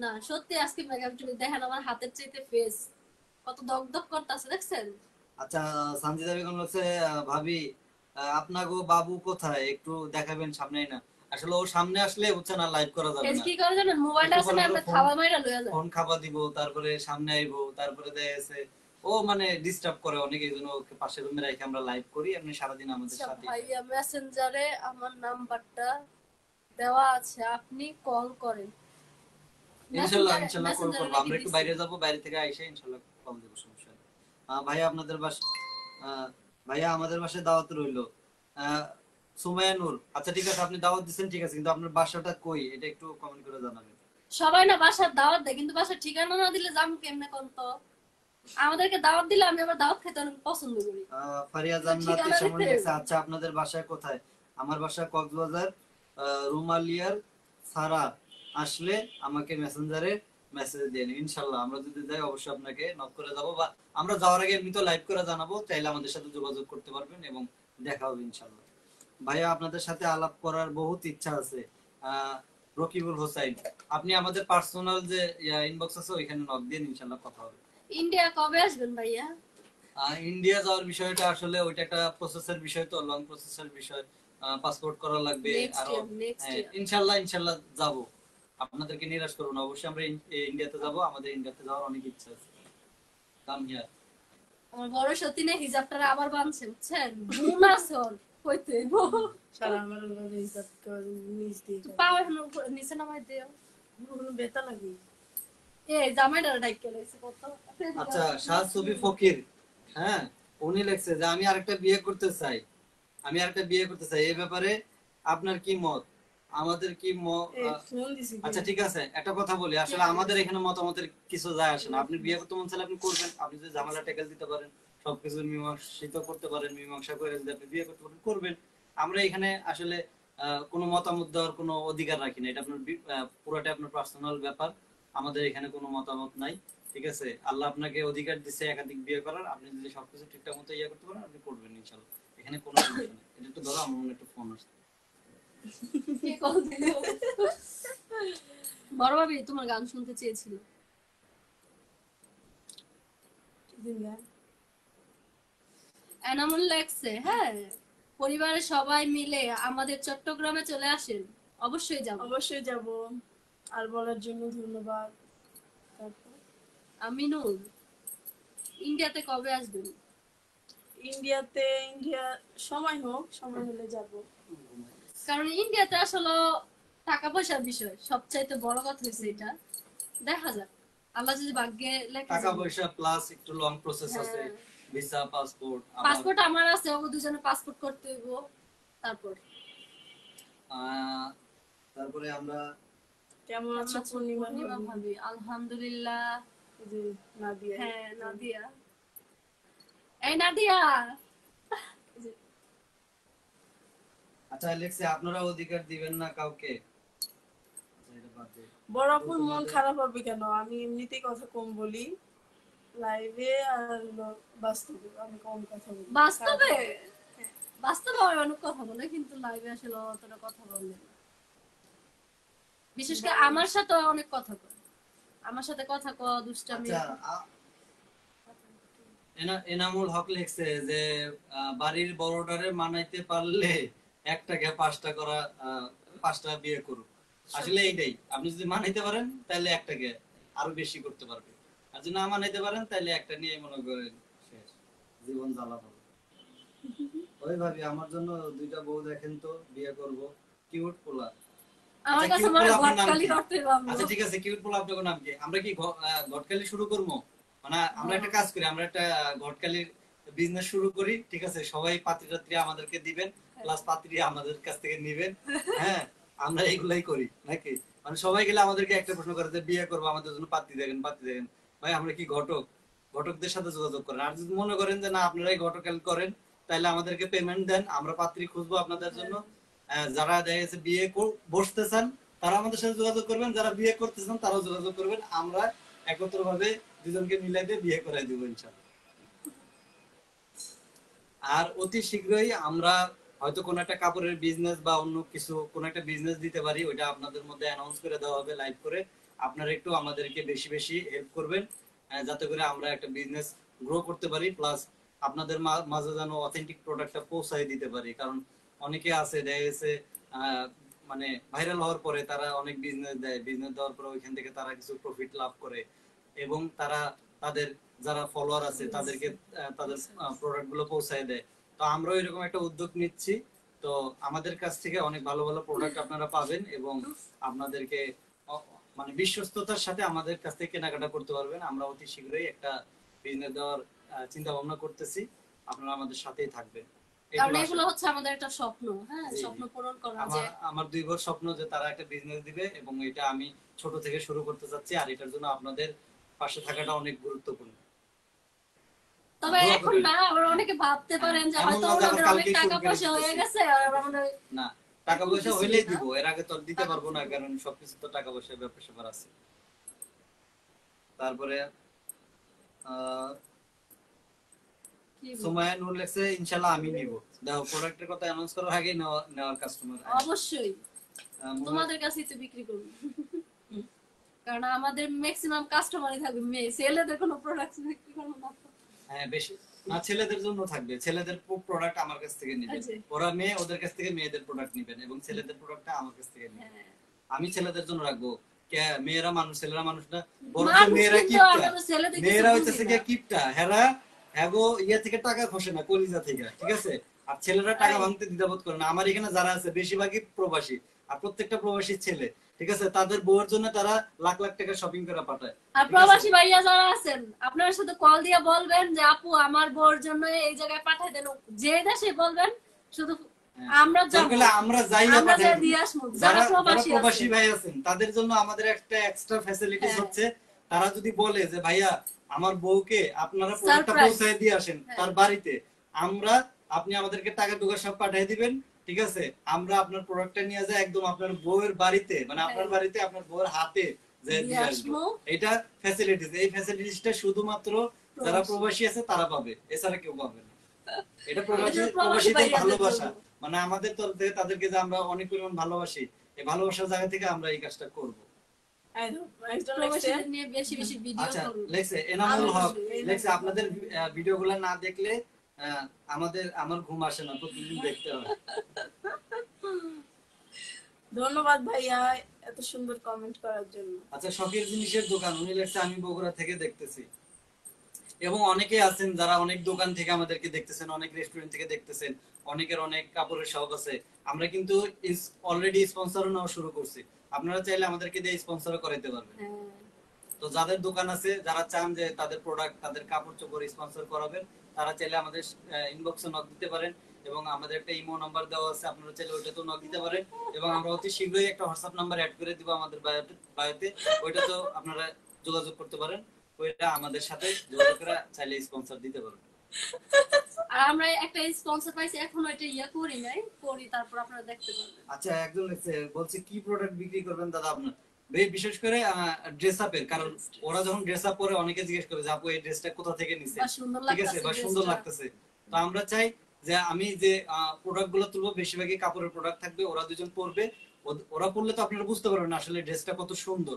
না সত্যি, আজকে মেকআপ টুকু দেখেন, আমার হাতের চাইতে ফেস কত দগদগ করতেছে, দেখছেন? আচ্ছা, সানজিদা বেগম বলছে, ভাবি আপনাগো বাবু কোথায়, একটু দেখাবেন, সামনেই না। আসলে ও সামনে আসলে বুঝছেন, আর লাইভ করা যাবে এই না। কি করে জানেন, মোবাইলটা একটু আছে পরে না, পরে আমরা খাওয়া মাইরা লইয়া যাই। ফোন খাবার দিব, তারপরে সামনে আইবো, তারপরে দেখা গেছে ও মানে ডিস্টার্ব করে অনেক, এই জন্য ওকে পাশের রুমে রেখে আমরা লাইভ করি। এমনি সারাদিন আমাদের আচ্ছা সাথে। ভাইয়া, মেসেঞ্জারে আমার নাম্বারটা দেওয়া আছে, আপনি কল করেন। ইনশাআল্লাহ ইনশাআল্লাহ কল মেসেঞ্জারে করবো। আমরা একটু লিখে বাইরে দিছি। যাব, বাইরে থেকে আইসা ইনশাআল্লাহ কল দেব, সমস্যা নেই। ভাইয়া আপনাদের ভাইয়া আমাদের বাসায় দাওয়াত রইলো। সুমাইয়া নূর, আচ্ছা ঠিক আছে, আপনি দাওয়াত দিচ্ছেন, ঠিক আছে, কিন্তু আপনার বাসাটা কই এটা একটু কমেন্ট করে জানাবেন। সবাই না বাসার দাওয়াত দেয়, কিন্তু বাসার ঠিকানা না দিলে যাম কেমনে কোন তো? আমাদেরকে দাওয়াত দিলে আমি আবার দাওয়াত খেতে অনেক পছন্দ করি। ফারিয়া জান্নাত ঠিকানা এসামন দিতে লেখছে, হবে। আচ্ছা আপনাদের বাসায় কোথায়? আমার বাসা কক্সবাজার। রুমালিয়ার সারা আসলে আমাকে মেসেঞ্জারে মেসেজ দেন, ইনশাআল্লাহ আমরা যদি যাই অবশ্যই আপনাকে নক করে যাব, বা আমরা যাওয়ার আগে এমনি তো লাইভ করে জানাবো, চাইলে আমাদের সাথে যোগাযোগ করতে পারবেন এবং দেখা হবে ইনশাআল্লাহ। ভাইয়া আপনাদের সাথে আলাপ করার বহুত ইচ্ছা আছে। রকিবুল হোসাইন, আপনি আমাদের পার্সোনাল যে ইনবক্স আছে ওইখানে নক দিন, ইনশাআল্লাহ কথা হবে। ইন্ডিয়া কবে আসবেন ভাইয়া? ইন্ডিয়া যাওয়ার বিষয়টা আসলে ওইটা একটা প্রসেসের বিষয়, তো লং প্রসেসের বিষয়। পাসপোর্ট করা লাগবে নেক্সট আরো। ইয়ার, নেক্সট হ্যাঁ, ইয়ার। ইনশাল্লাহ ইনশাল্লাহ যাব। আপনাদেরকে নিরাশ করবো না, অবশ্যই আমরা ইন্ডিয়াতে যাব। আমাদের ইন্ডিয়াতে যাওয়ার অনেক ইচ্ছা আছে। Come here. আমার বড় সত্যি না হিজাবটা আবার বানছে, বুঝছেন? ঘুম আছে ওর, কইতে সারা আমার ওগুলো হিসাব করে নিচ দিয়ে যায়। পাও এখন নিচে নামাই দিও। ওগুলো বেতা লাগে। এই জামাইটা ডাইকে লইছে কত। আচ্ছা, শাহ সুফি ফকির, হ্যাঁ, উনি লিখছে যে আমি আরেকটা বিয়ে করতে চাই, আমি আরেকটা বিয়ে করতে চাই, এই ব্যাপারে আপনার কি মত? আমাদের কি ফোন দিছি আচ্ছা ঠিক আছে, একটা কথা বলি, আসলে আমাদের এখানে মতামতের কিছু যায় আসে না। আপনি বিয়ে করতে মন চাইলে আপনি করবেন, আপনি যদি ঝামেলা ট্যাকেল দিতে পারেন, সবকিছু মীমাংসিত করতে পারেন, মীমাংসা করে যদি আপনি বিয়ে করতে পারেন করবেন। আমরা এখানে আসলে কোনো মতামত দেওয়ার কোনো অধিকার রাখি না, এটা আপনার পুরোটা আপনার পার্সোনাল ব্যাপার। আমাদের এখানে কোনো মতামত নাই, ঠিক আছে? আল্লাহ আপনাকে অধিকার দিচ্ছে একাধিক বিয়ে করার, আপনি যদি সবকিছু ঠিকঠাক মতো ইয়ে করতে পারেন আপনি করবেন ইনশাল্লাহ, এখানে কোনো সমস্যা নেই। এটা একটু ধরো, আমার মনে একটা ফোন আসছে। কে কল দিল? বড় ভাবি তোমার গান শুনতে চেয়েছিল। এনামুল লেখছে, হ্যাঁ, পরিবারের সবাই মিলে আমাদের চট্টগ্রামে চলে আসেন, অবশ্যই যাব। অবশ্যই যাব। আর বলার জন্য ধন্যবাদ। তারপর আমিনুল, ইন্ডিয়াতে কবে আসবেন? ইন্ডিয়া সময় হোক, সময় হলে যাব। কারণ ইন্ডিয়াতে আসলে টাকা পয়সার বিষয় সবচাইতে বড় কথা হচ্ছে এটা। দেখা যাক, আল্লাহ যদি ভাগ্যে লেখে। টাকা পয়সা প্লাস একটু লং প্রসেস আছে, ভিসা, পাসপোর্ট। পাসপোর্ট আমার আছে, ও দুজনে পাসপোর্ট করতে হইব। তারপর তারপরে আমরা কেমন আছো পূর্ণিমা পূর্ণিমা ভাবি? ভাবি? আলহামদুলিল্লাহ। এই যে নাদিয়া। হ্যাঁ, নাদিয়া। এই নাদিয়া, আচ্ছা লেখছে আপনারা অধিকার দিবেন না কাউকে। আচ্ছা, এটা বাদ দে। বড় আপুর মন খারাপ হবে কেন? আমি এমনিতেই কথা কম বলি লাইভে, আর বাস্তবে আমি কম কথা বলি। বাস্তবে বাস্তবে অনেক কথা বলে, কিন্তু লাইভে আসলে অতটা কথা বলে না। বিশেষ করে আমার সাথে অনেক কথা কয়, আমার সাথে কথা কয়, দুষ্টামি। আচ্ছা, এনামুল হক লিখছে যে বাড়ির বড়টারে মানাইতে পারলে একটাকে পাঁচটা বিয়ে করুক। আসলে এইটাই, আপনি যদি মানাইতে পারেন তাহলে একটাকে আরো বেশি করতে পারবেন, আর যদি না মানাইতে পারেন তাহলে একটা নিয়ে মনে করেন শেষ, জীবন জ্বালা হবে। ওই ভাবি আমার জন্য দুইটা বউ দেখেন তো, বিয়ে করব। কিউট পোলা। আমার কাছে মনে ঘটকালি করতে পারবো। আচ্ছা ঠিক আছে, কিউট পোলা আপনার নাম কি? আমরা কি ঘটকালি শুরু করবো? মানে আমরা একটা কাজ করি, আমরা একটা ঘটকালির বিজনেস শুরু করি, ঠিক আছে? সবাই পাত্রী টাত্রী আমাদেরকে দিবেন, প্লাস পাত্রী আমাদের কাছ থেকে নিবেন। হ্যাঁ, আমরা এইগুলাই করি নাকি? মানে সবাই গেলে আমাদেরকে একটা প্রশ্ন করে যে বিয়ে করবো, আমাদের জন্য পাত্রী দেখেন, পাত্রী দেখেন। ভাই আমরা কি ঘটকদের সাথে যোগাযোগ করেন। আর যদি মনে করেন যে না আপনারাই ঘটকাল করেন, তাহলে আমাদেরকে পেমেন্ট দেন, আমরা পাত্রী খুঁজবো আপনাদের জন্য। যারা দেখা গেছে বিয়ে বসতে চান তারা আমাদের সাথে যোগাযোগ করবেন, যারা বিয়ে করতে চান তারাও যোগাযোগ করবেন, আমরা একত্র ভাবে দুজনকে মিলাই দিয়ে বিয়ে করাই দিব ইনশাআল্লাহ। আর অতি শীঘ্রই আমরা হয়তো কোনো একটা কাপড়ের বিজনেস বা অন্য কিছু কোনো একটা বিজনেস দিতে পারি, ওইটা আপনাদের মধ্যে অ্যানাউন্স করে দেওয়া হবে লাইভ করে। আপনারা একটু আমাদেরকে বেশি বেশি হেল্প করবেন, যাতে করে আমরা একটা বিজনেস গ্রো করতে পারি, প্লাস আপনাদের মাঝে যেন অথেন্টিক প্রোডাক্টটা পৌঁছায় দিতে পারি। কারণ অনেকে আছে দেখা গেছে মানে ভাইরাল হওয়ার পরে তারা অনেক বিজনেস দেয়, বিজনেস দেওয়ার পরে ওইখান থেকে তারা কিছু প্রফিট লাভ করে, এবং তারা তাদের যারা ফলোয়ার আছে তাদেরকে তাদের প্রোডাক্ট গুলো পৌঁছায় দেয়। তো আমরাও এরকম একটা উদ্যোগ নিচ্ছি। তো আমাদের কাছ থেকে অনেক ভালো ভালো প্রোডাক্ট আপনারা পাবেন, এবং আপনাদেরকে মানে বিশ্বস্ততার সাথে আমাদের কাছ থেকে কেনাকাটা করতে পারবেন। আমরা অতি শীঘ্রই একটা বিজনেস দেওয়ার চিন্তা ভাবনা করতেছি, আপনারা আমাদের সাথেই থাকবেন। কারণ এগুলো হচ্ছে আমাদের একটা স্বপ্ন, হ্যাঁ, স্বপ্ন পূরণ করা। যে আমার দুই বোর স্বপ্ন যে তারা একটা বিজনেস দিবে, এবং এটা আমি ছোট থেকে শুরু করতে চাচ্ছি, আর এটার জন্য আপনাদের পাশে থাকাটা অনেক গুরুত্বপূর্ণ। তবে এখন না, আবার অনেকে ভাবতে পারেন যে হয়তো ওনাদের অনেক টাকা পয়সা হয়ে গেছে, আর আমাদের না, টাকা পয়সা হইলেই দিব, এর আগে তো দিতে পারবো না, কারণ সবকিছু তো টাকা পয়সা ব্যাপার আছে। তারপরে সুমাইয়া নূর লেখছে ইনশাআল্লাহ আমি নিব। দেখো প্রোডাক্টের কথা অ্যানাউন্স করার আগে নেওয়ার কাস্টমার অবশ্যই তোমাদের কাছেই তো বিক্রি করব, কারণ আমাদের ম্যাক্সিমাম কাস্টমারই থাকবে মেয়ে, ছেলেদের কোনো প্রোডাক্ট বিক্রি করব না। হ্যাঁ, বেশি না, ছেলেদের জন্য থাকবে, ছেলেদের প্রোডাক্ট আমার কাছ থেকে নেবেন, আচ্ছা। ওরা মেয়ে, ওদের কাছ থেকে মেয়েদের প্রোডাক্ট নেবেন এবং ছেলেদের প্রোডাক্টটা আমার কাছ থেকে নেবেন। হ্যাঁ। আমি ছেলেদের জন্য রাখবো। মেয়েরা মানুষ, ছেলেরা মানুষ না, বরং মানুষ মেয়েরা কিন্তু কিপটা, আমরা তো ছেলেদের কিছু মেয়েরা বুঝি হইতেছে না। গিয়ে কিপটা, হেরা হ্যাগো ইয়া থেকে টাকা খসে না, কলিজা থেকে, ঠিক আছে? আর ছেলেরা টাকা ভাঙতে দ্বিধাবোধ করে না। আমার এখানে যারা আছে বেশিরভাগই প্রবাসী, আর প্রত্যেকটা প্রবাসী ছেলে, ঠিক আছে? তাদের বউয়ের জন্য তারা লাখ লাখ টাকা শপিং করে পাঠায়, আর ঠিক আছে? প্রবাসী ভাইয়া যারা আছেন আপনারা শুধু কল দিয়ে বলবেন যে আপু আমার বউর জন্য এই জায়গায় পাঠিয়ে দেন, যে দেশে বলবেন শুধু আমরা যাব, দরকার হলে আমরা যাইয়া আমরা পাঠাই যাই দিব। দিয়ে আসবো। যারা যারা যারা প্রবাসী প্রবাসী আছেন ভাই আছেন তাদের জন্য আমাদের একটা এক্সট্রা ফ্যাসিলিটিস হ্যাঁ। হচ্ছে, তারা যদি বলে যে ভাইয়া আমার বউকে আপনারা প্রোডাক্টটা Surprise। পৌঁছায় দিয়ে আসেন হ্যাঁ। তার বাড়িতে, আমরা, আপনি আমাদেরকে টাকা টুকা সব পাঠিয়ে দিবেন, ঠিক আছে? আমরা আপনার প্রোডাক্টটা নিয়ে যাই একদম আপনার বউয়ের বাড়িতে, মানে আপনার হ্যাঁ। বাড়িতে আপনার বউয়ের হাতে যে দিয়ে দিয়ে আসবো। আসবো। এটা ফ্যাসিলিটিস, এই ফ্যাসিলিটিসটা শুধুমাত্র যারা প্রবাসী। প্রবাসী আছে তারা পাবে, এছাড়া কেউ পাবে না। এটা প্রবাসী প্রবাসীদের ভাইয়াদের ভালোবাসা, জন্য। মানে আমাদের তরফ থেকে তাদেরকে যে আমরা অনেক পরিমাণ ভালোবাসি, এই ভালোবাসার জায়গা থেকে আমরা এই কাজটা করব। একদম একজন প্রবাসীদের নিয়ে বেশি বেশি ভিডিও আচ্ছা, করুন। লেখছে এনামুল হক, অবশ্যই। লেখছে আপনাদের ভিডিওগুলো না দেখলে আমার ঘুম আসে না, প্রতিদিন দেখতে হয়। ধন্যবাদ ভাইয়া এত সুন্দর কমেন্ট করার জন্য। আচ্ছা, শখের জিনিসের দোকান, উনি লেখছে আমি বগুড়া থেকে দেখতেছি। এবং অনেকে আছেন যারা অনেক দোকান থেকে আমাদেরকে দেখতেছেন, অনেক রেস্টুরেন্ট থেকে দেখতেছেন, অনেকের অনেক কাপড়ের শখ আছে। আমরা কিন্তু অলরেডি স্পন্সর নেওয়া শুরু করছি, আপনারা চাইলে আমাদেরকে দিয়ে স্পন্সর করাইতে পারবেন। হ্যাঁ। তো যাদের দোকান আছে, যারা চান যে তাদের প্রোডাক্ট, তাদের কাপড় চোপড় স্পন্সর করাবেন, তারা চাইলে আমাদের ইনবক্সে নক দিতে পারেন, এবং আমাদের একটা ইমো নাম্বার দেওয়া আছে, আপনারা চাইলে ওইটাতেও নক দিতে পারেন, এবং আমরা অতি শীঘ্রই একটা হোয়াটসঅ্যাপ নাম্বার অ্যাড করে দিব আমাদের বায়োতে, ওইটাতেও আপনারা যোগাযোগ করতে পারেন, ওইটা আমাদের সাথে যোগাযোগ করে চাইলে স্পন্সর দিতে পারেন। আর আমরা একটা স্পন্সর পাইছি, এখন ওইটা ইয়া করি নাই, করি তারপর আপনারা দেখতে পারবেন। আচ্ছা, একজন বলছে কি প্রোডাক্ট বিক্রি করবেন দাদা আপনার? বিশেষ করে ড্রেস আপের, কারণ ওরা যখন ড্রেস আপ পরে অনেকে জিজ্ঞেস করে যে আপু এই ড্রেসটা কোথা থেকে নিছে, বা সুন্দর ঠিক আছে, লাগতেছে বা সুন্দর ড্রেসটা। লাগতেছে। তো আমরা চাই যে আমি যে প্রোডাক্ট গুলো তুলবো বেশিরভাগই কাপড়ের প্রোডাক্ট থাকবে, ওরা দুজন পরবে, ওরা পরলে তো আপনারা বুঝতে পারবেন আসলে ড্রেসটা কত সুন্দর।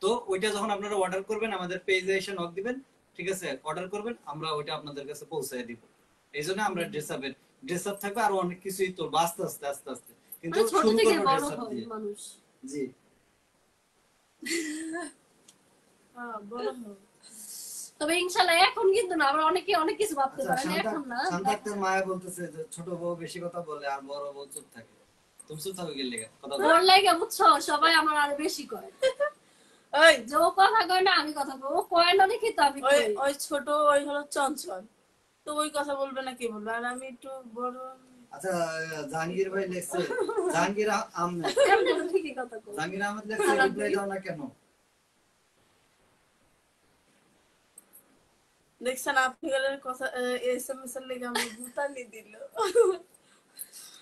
তো ওইটা যখন আপনারা অর্ডার করবেন, আমাদের পেজে এসে নক দিবেন, ঠিক আছে, অর্ডার করবেন, আমরা ওইটা আপনাদের কাছে পৌঁছায় দিব। এই জন্য আমরা ড্রেস আপ থাকবে, আরো অনেক কিছুই তো আস্তে আস্তে আস্তে আস্তে, কিন্তু মানে ছোট শুরু থেকে করবো বড় ড্রেস আপ হয় দিয়ে। মানুষ। জি, বলো না। তবে ইনশাআল্লাহ এখন কিন্তু না, আমরা অনেকে অনেক কিছু ভাবতে আচ্ছা, পারেন, এখন না। শান্তা আক্তার মায়া বলতেছে যে ছোট বউ বেশি কথা বলে আর বড় বউ চুপ থাকে। তুমি চুপ থাকো গেলে কথা বলো। ওর লাগে বুঝছো, সবাই আমার আরো বেশি কয় ওই যে ও কথা কয় না আমি কথা কই, ও কয় না দেখি তো আমি ওই কই। ওই ছোট ওই হলো চঞ্চল, তো ওই কথা বলবে না, কি বলবে? আর আমি একটু বড়। আচ্ছা, জাহাঙ্গীর ভাই লেখছে, জাহাঙ্গীর আহমেদ, এমনি তো ঠিকই কথা কই। জাহাঙ্গীর আহমেদ লেখছে রিপ্লাই দাও না কেন? দেখছেন আপনাদের কথা এসএমএস এর লেগে আমি ভুতানি দিল।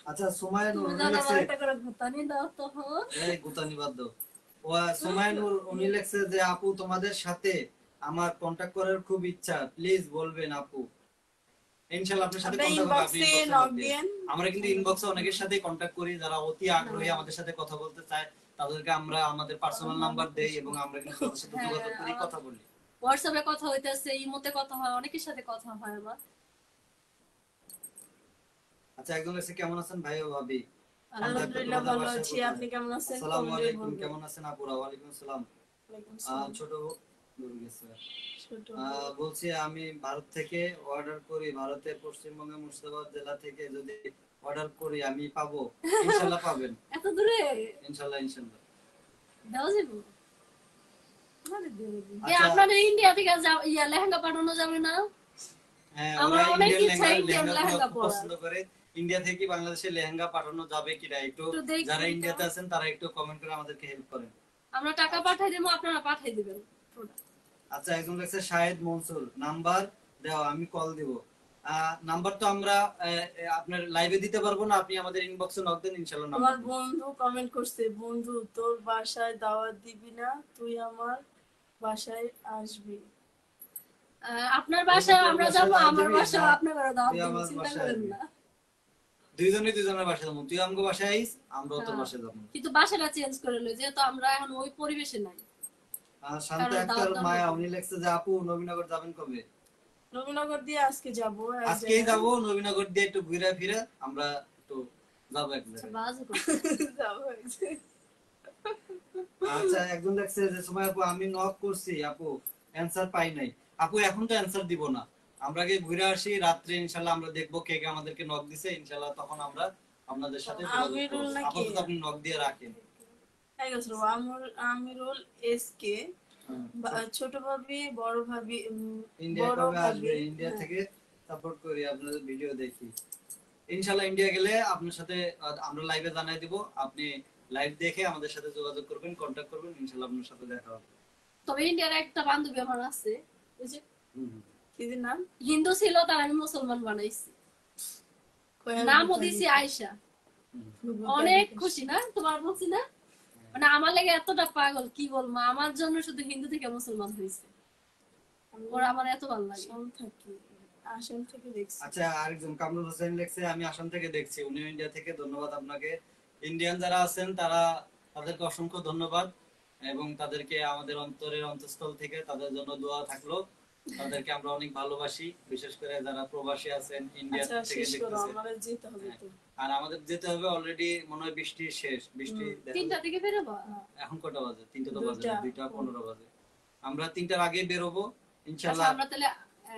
আচ্ছা, সুমাইয়া নূর, তুমি উনি জানো আমার লেখছে, একটা করে ভুতানি দাও তো। এই গুতানি বাদ দাও। ও সুমাইয়া নূর, উনি লেখছে যে আপু তোমাদের সাথে আমার কন্টাক্ট করার খুব ইচ্ছা, প্লিজ বলবেন আপু। ইনশাআল্লাহ আপনার সাথে আপনি কন্টাক্ট হবে, আপনি ইনবক্সে ইনবক্সে নক নক দিন। দিন। আমরা কিন্তু ইনবক্সে অনেকের সাথেই কন্টাক্ট করি, যারা অতি আগ্রহী আমাদের সাথে কথা বলতে চায়, তাদেরকে আমরা আমাদের পার্সোনাল নাম্বার দেই এবং আমরা কিন্তু তাদের সাথে হ্যাঁ, যোগাযোগ করি, কথা বলি। হোয়াটসঅ্যাপে কথা হইতাছে, ইমোতে কথা হয়, অনেকের সাথে কথা হয় আমার। আচ্ছা, একজন এসে কেমন আছেন ভাই ও ভাবি? আলহামদুলিল্লাহ ভালো আছি, আপনি কেমন আছেন? আসসালামু কমেন্টে আলাইকুম, বলবেন। কেমন আছেন আপুরা? ওয়ালাইকুম আসসালাম। ওয়ালাইকুম আসসালাম। ছোট দূর গেছে। ছোট বলছি আমি ভারত থেকে অর্ডার করি, ভারতের পশ্চিমবঙ্গের মুর্শিদাবাদ জেলা থেকে যদি অর্ডার করি আমি পাবো? ইনশাআল্লাহ পাবেন, এত দূরে ইনশাআল্লাহ ইনশাআল্লাহ। দাও যাবো। আচ্ছা। আপনাদের ইন্ডিয়া থেকে ইয়া লেহেঙ্গা পাঠানো যাবে না? হ্যাঁ, আমার ওরা অনেক ইন্ডিয়ান ইচ্ছা ইন্ডিয়ান লেহেঙ্গা লেহেঙ্গা খুব পরার। পছন্দ করে। ইন্ডিয়া থেকে বাংলাদেশে লেহেঙ্গা পাঠানো যাবে কিনা একটু, একটু দেখি যারা তো। ইন্ডিয়াতে আছেন তারা একটু কমেন্ট করে আমাদেরকে হেল্প করেন। আমরা টাকা পাঠাই দেবো, আপনারা পাঠাই দিবেন প্রোডাক্ট। আচ্ছা, একজন লেখছে শাহেদ মনসুর, নাম্বার দাও আমি কল দিব। নাম্বার তো আমরা আপনার লাইভে দিতে পারবো না, আপনি আমাদের ইনবক্সে নক দেন, ইনশাআল্লাহ নাম্বার আমার বন্ধু কমেন্ট করছে, বন্ধু তোর বাসায় দাওয়াত দিবি না, তুই আমার বাসায় আসবি। আপনার বাসায় আমরা যাব, আমার দিবি বাসায় না, আপনার দাওয়াত তুই দিব, আমার চিন্তা বাসায় করেন আসবি। না। দুইজনের বাসায় যাবো, তুই আমাকে বাসায় আইস, আমরাও তোর হ্যাঁ। বাসায় যাবো। কিন্তু বাসাটা চেঞ্জ করে লই, যেহেতু আমরা এখন ওই পরিবেশে নাই। শান্তা কারণ আক্তার দাওয়াত মায়া, দাওয়াত উনি লেখছে যে আপু নবীনগর যাবেন কবে? নবীনগর দিয়ে আজকে যাব আজকেই যাবো নবীনগর দিয়ে একটু ঘুরে ফিরে আমরা একটু যাবো এক আচ্ছা, জায়গায়। বাজে কথা। যাব হয়েছে। আচ্ছা, একজন দেখছে যে সময় আপু আমি নক করছি আপু অ্যানসার পাই নাই। আপু এখন তো অ্যানসার দিব না, আমরা আগে ঘুরে আসি, রাত্রে ইনশাআল্লাহ আমরা দেখবো কে কে আমাদেরকে নক দিছে, ইনশাআল্লাহ তখন আমরা আপনাদের সাথে যোগাযোগ আমিরুল করব। নাকি? আপাতত আপনি নক দিয়ে রাখেন। এই গেছিল আমিরুল এসকে, ছোট ভাবি বড় ভাবি ইন্ডিয়া বড় কবে ভাবি, আসবে? ইন্ডিয়া হ্যাঁ। থেকে সাপোর্ট করি, আপনাদের ভিডিও দেখি। ইনশাআল্লাহ ইন্ডিয়া গেলে আপনার সাথে আমরা লাইভে জানাই দিব, আপনি লাইভ দেখে আমাদের সাথে যোগাযোগ করবেন, কন্টাক্ট করবেন, ইনশাআল্লাহ আপনার সাথে দেখা হবে। তবে ইন্ডিয়ার একটা বান্ধবী আমার আছে, ওই যে হুম, হুম। কি যে নাম? হিন্দু ছিল, তার আমি মুসলমান বানাইছি, নামও দিছি আয়েশা। অনেক খুশি না তোমার, বলছি না? মানে আমার লাগে এতটা পাগল, কি বলবো, আমার জন্য শুধু হিন্দু থেকে মুসলমান হয়েছে, ওরা আমার এত ভালো লাগে। আসাম থেকে দেখছি। আচ্ছা, আরেকজন কামরুল হোসেন লেখছে আমি আসাম থেকে দেখছি, উনি ইন্ডিয়া থেকে। ধন্যবাদ আপনাকে। ইন্ডিয়ান যারা আছেন তারা, তাদেরকে অসংখ্য ধন্যবাদ, এবং তাদেরকে আমাদের অন্তরের অন্তঃস্থল থেকে তাদের জন্য দোয়া থাকলো। তাদেরকে আমরা অনেক ভালোবাসি, বিশেষ করে যারা প্রবাসী আছেন ইন্ডিয়া আচ্ছা থেকে শেষ করো, দেখতেছেন। আমাদের যেতে হবে তো। আর আমাদের যেতে হবে, অলরেডি মনে হয় বৃষ্টি শেষ, বৃষ্টি দেখা 3টা থেকে বেরোবো। এখন কটা বাজে? 3টা তো বাজে, 2টা। 2:15 বাজে। আমরা 3টার আগে বেরোবো আচ্ছা, ইনশাআল্লাহ। আমরা তাহলে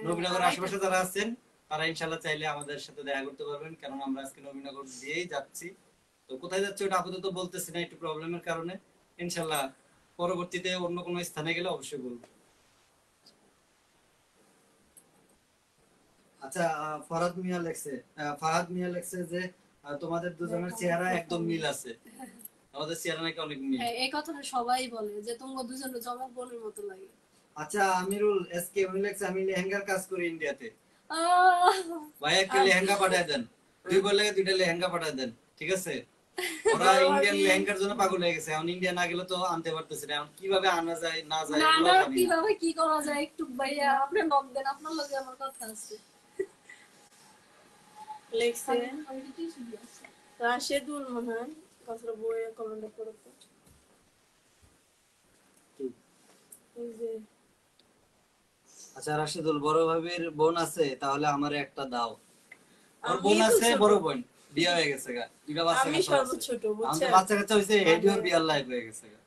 নবীনগরের আশেপাশে যারা আছেন তারা ইনশাআল্লাহ চাইলে আমাদের সাথে দেখা করতে পারবেন, কারণ আমরা আজকে নবীনগর দিয়েই যাচ্ছি। তো কোথায় যাচ্ছি ওটা আপাতত বলতেছি না, একটু প্রবলেমের কারণে। ইনশাআল্লাহ পরবর্তীতে অন্য কোনো স্থানে গেলে অবশ্যই বলবো। আচ্ছা, ফাহাদ মিয়া লেখছে যে তোমাদের দুজনের চেহারা একদম মিল আছে, আমাদের চেহারা নাকি অনেক মিল। হ্যাঁ, এই কথাটা সবাই বলে যে তোমরা দুজনে জমক বোনের মতো লাগে। আচ্ছা, আমিরুল এসকে উনি লেখছে আমি লেহেঙ্গার কাজ করি ইন্ডিয়াতে, আহ, ভাই একটা লেহেঙ্গা পাঠায় দেন, দুই বলে 2টা লেহেঙ্গা পাঠায় দেন, ঠিক আছে? ওরা ইন্ডিয়ান লেহেঙ্গার জন্য পাগল হয়ে গেছে, এখন ইন্ডিয়া না গেলে তো আনতে পারতেছে না, এখন কিভাবে আনা যায় না যায় না এগুলো না, জানি না। কিভাবে কি করা যায় একটু ভাইয়া আপনি নক দেন, আপনার লগে আমার কথা আছে। লেখছে আমি তো টিস্যু দিয়ে আসছি। রাশেদুল মনে হয়, কথাটা বইয়ে কমেন্ট করে তো। ঠিক। এই যে আচ্ছা, রাশিদুল বড় ভাবির বোন আছে, তাহলে আমারে একটা দাও। ওর আমি বোন তো আছে, ছোট। বড় বোন বিয়ে হয়ে গেছে গা, 2টা বাচ্চা আমি কাচ্চা আছে। সর্বছোট, আমাদের বুঝছেন? বাচ্চা কাচ্চা হইছে, হেডিওর বিয়ার লাইফ হয়ে গেছে গা।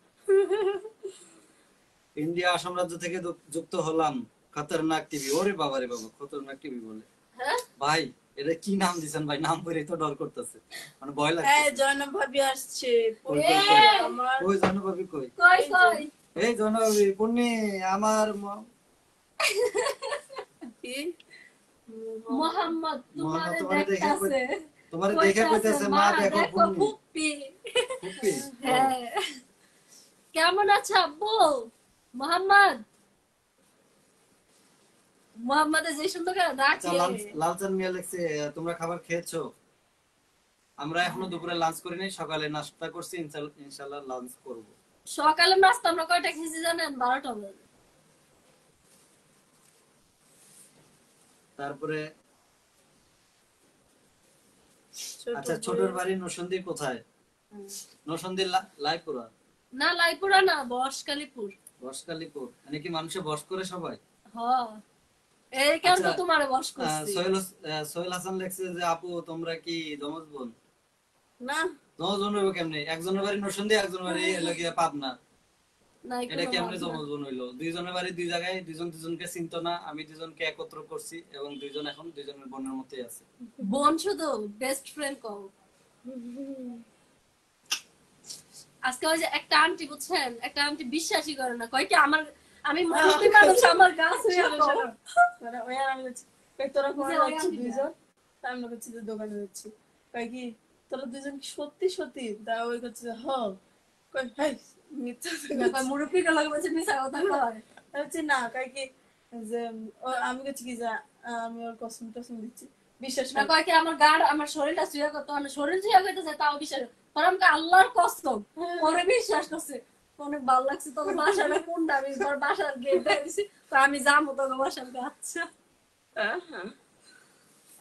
ইন্ডিয়া সাম্রাজ্য থেকে যুক্ত হলাম, খতরনাক টিভি। ওরে বাবা রে বাবা, খতরনাক টিভি বলে হ্যাঁ, ভাই, এটা কি নাম দিছেন ভাই? নাম করে তো ডর করতেছে, মানে ভয় এই লাগছে। জয়নব ভাবি আসছে। কই, কই, কই? আমার ওই জানো ভাবি কই? কই কই এই জনবি পুন্নি আমার কি মোহাম্মদ তোমারে তোমারে দেখে দেখতাছে, তোমারে দেখে কইতেছে মা দেখো পুন্নি। ফুপ্পি। ফুপ্পি? হ্যাঁ, কেমন আছো আব্বু? মোহাম্মদ, মোহাম্মদের যে সুন্দর করে আচ্ছা, ডাকে। লালচান মিয়া লেখছে তোমরা খাবার খেয়েছো? আমরা এখনো দুপুরে লাঞ্চ করি নাই, সকালে নাস্তা করছি, ইনশাআল্লাহ লাঞ্চ করব। সকালে নাস্তা আমরা কয়টা খেয়েছি জানেন? 12টা বাজে। তারপরে ছোট আচ্ছা, ছোটর বাড়ি নরসিংদী কোথায়? নরসিংদী লাইভ পুরা, না লাইপুরা না, বসকালীপুর। বসকালীপুর। মানে কি মানুষে বস করে সবাই? হ, এই কারণে তো আচ্ছা, তোমারে বস করছি। সোহেল হাসান লেখছে যে আপু তোমরা কি যমজ বোন? না যমজ বোন হইব কেমনে? একজনের বাড়ি নরসিংদী, একজনের বাড়ি হলো গিয়া পাবনা। নাই এটা কোনো কেমনে ভাবনা। যমজ বোন হইলো? দুইজনের বাড়ি দুই জায়গায়, দুইজন দুজনকে চিনতো না, আমি দুজনকে একত্র করছি, এবং দুইজন এখন দুইজনের বোনের মতোই আছে। বোন শুধু, বেস্ট ফ্রেন্ড কও। আজকে ওই যে একটা আন্টি, বুঝছেন, একটা আন্টি বিশ্বাসই করে না, কয় কি আমার, আমি মুসলিম মানুষ, আমার গাছ হয়ে শোনো, শোনো। মানে ওই আর আমি বলছি, কই তোরা কোথায় যে ওই যাচ্ছিস আন্টিটা। দুইজন? তা আমি বলছি যে দোকানে যাচ্ছি। কই কি তোরা দুইজন কি সত্যি সত্যি? তা ওই করছে যে কই হাই মিথ্যা কথা কইছে। মুরব্বী গুলো বলছে মিছা কথা কয়। আমি বলছি না, কই কি যে আমি বলছি কি যে আমি ওর কসম টসম দিচ্ছি, বিশ্বাস না, কর। কয় কি আমার গাড়, আমার শরীরটা ছুঁয়া করতে, আমার শরীর ছুঁয়া করতেছে তাও বিশ্বাস করে। পরে আমাকে আল্লাহর কসম পরে বিশ্বাস করছে। অনেক ভালো লাগছে, তোর বাসাটা কোনটা? আমি তোর বাসার গেট দিয়ে দিছি, তো আমি যাবো তোর বাসার। আচ্ছা,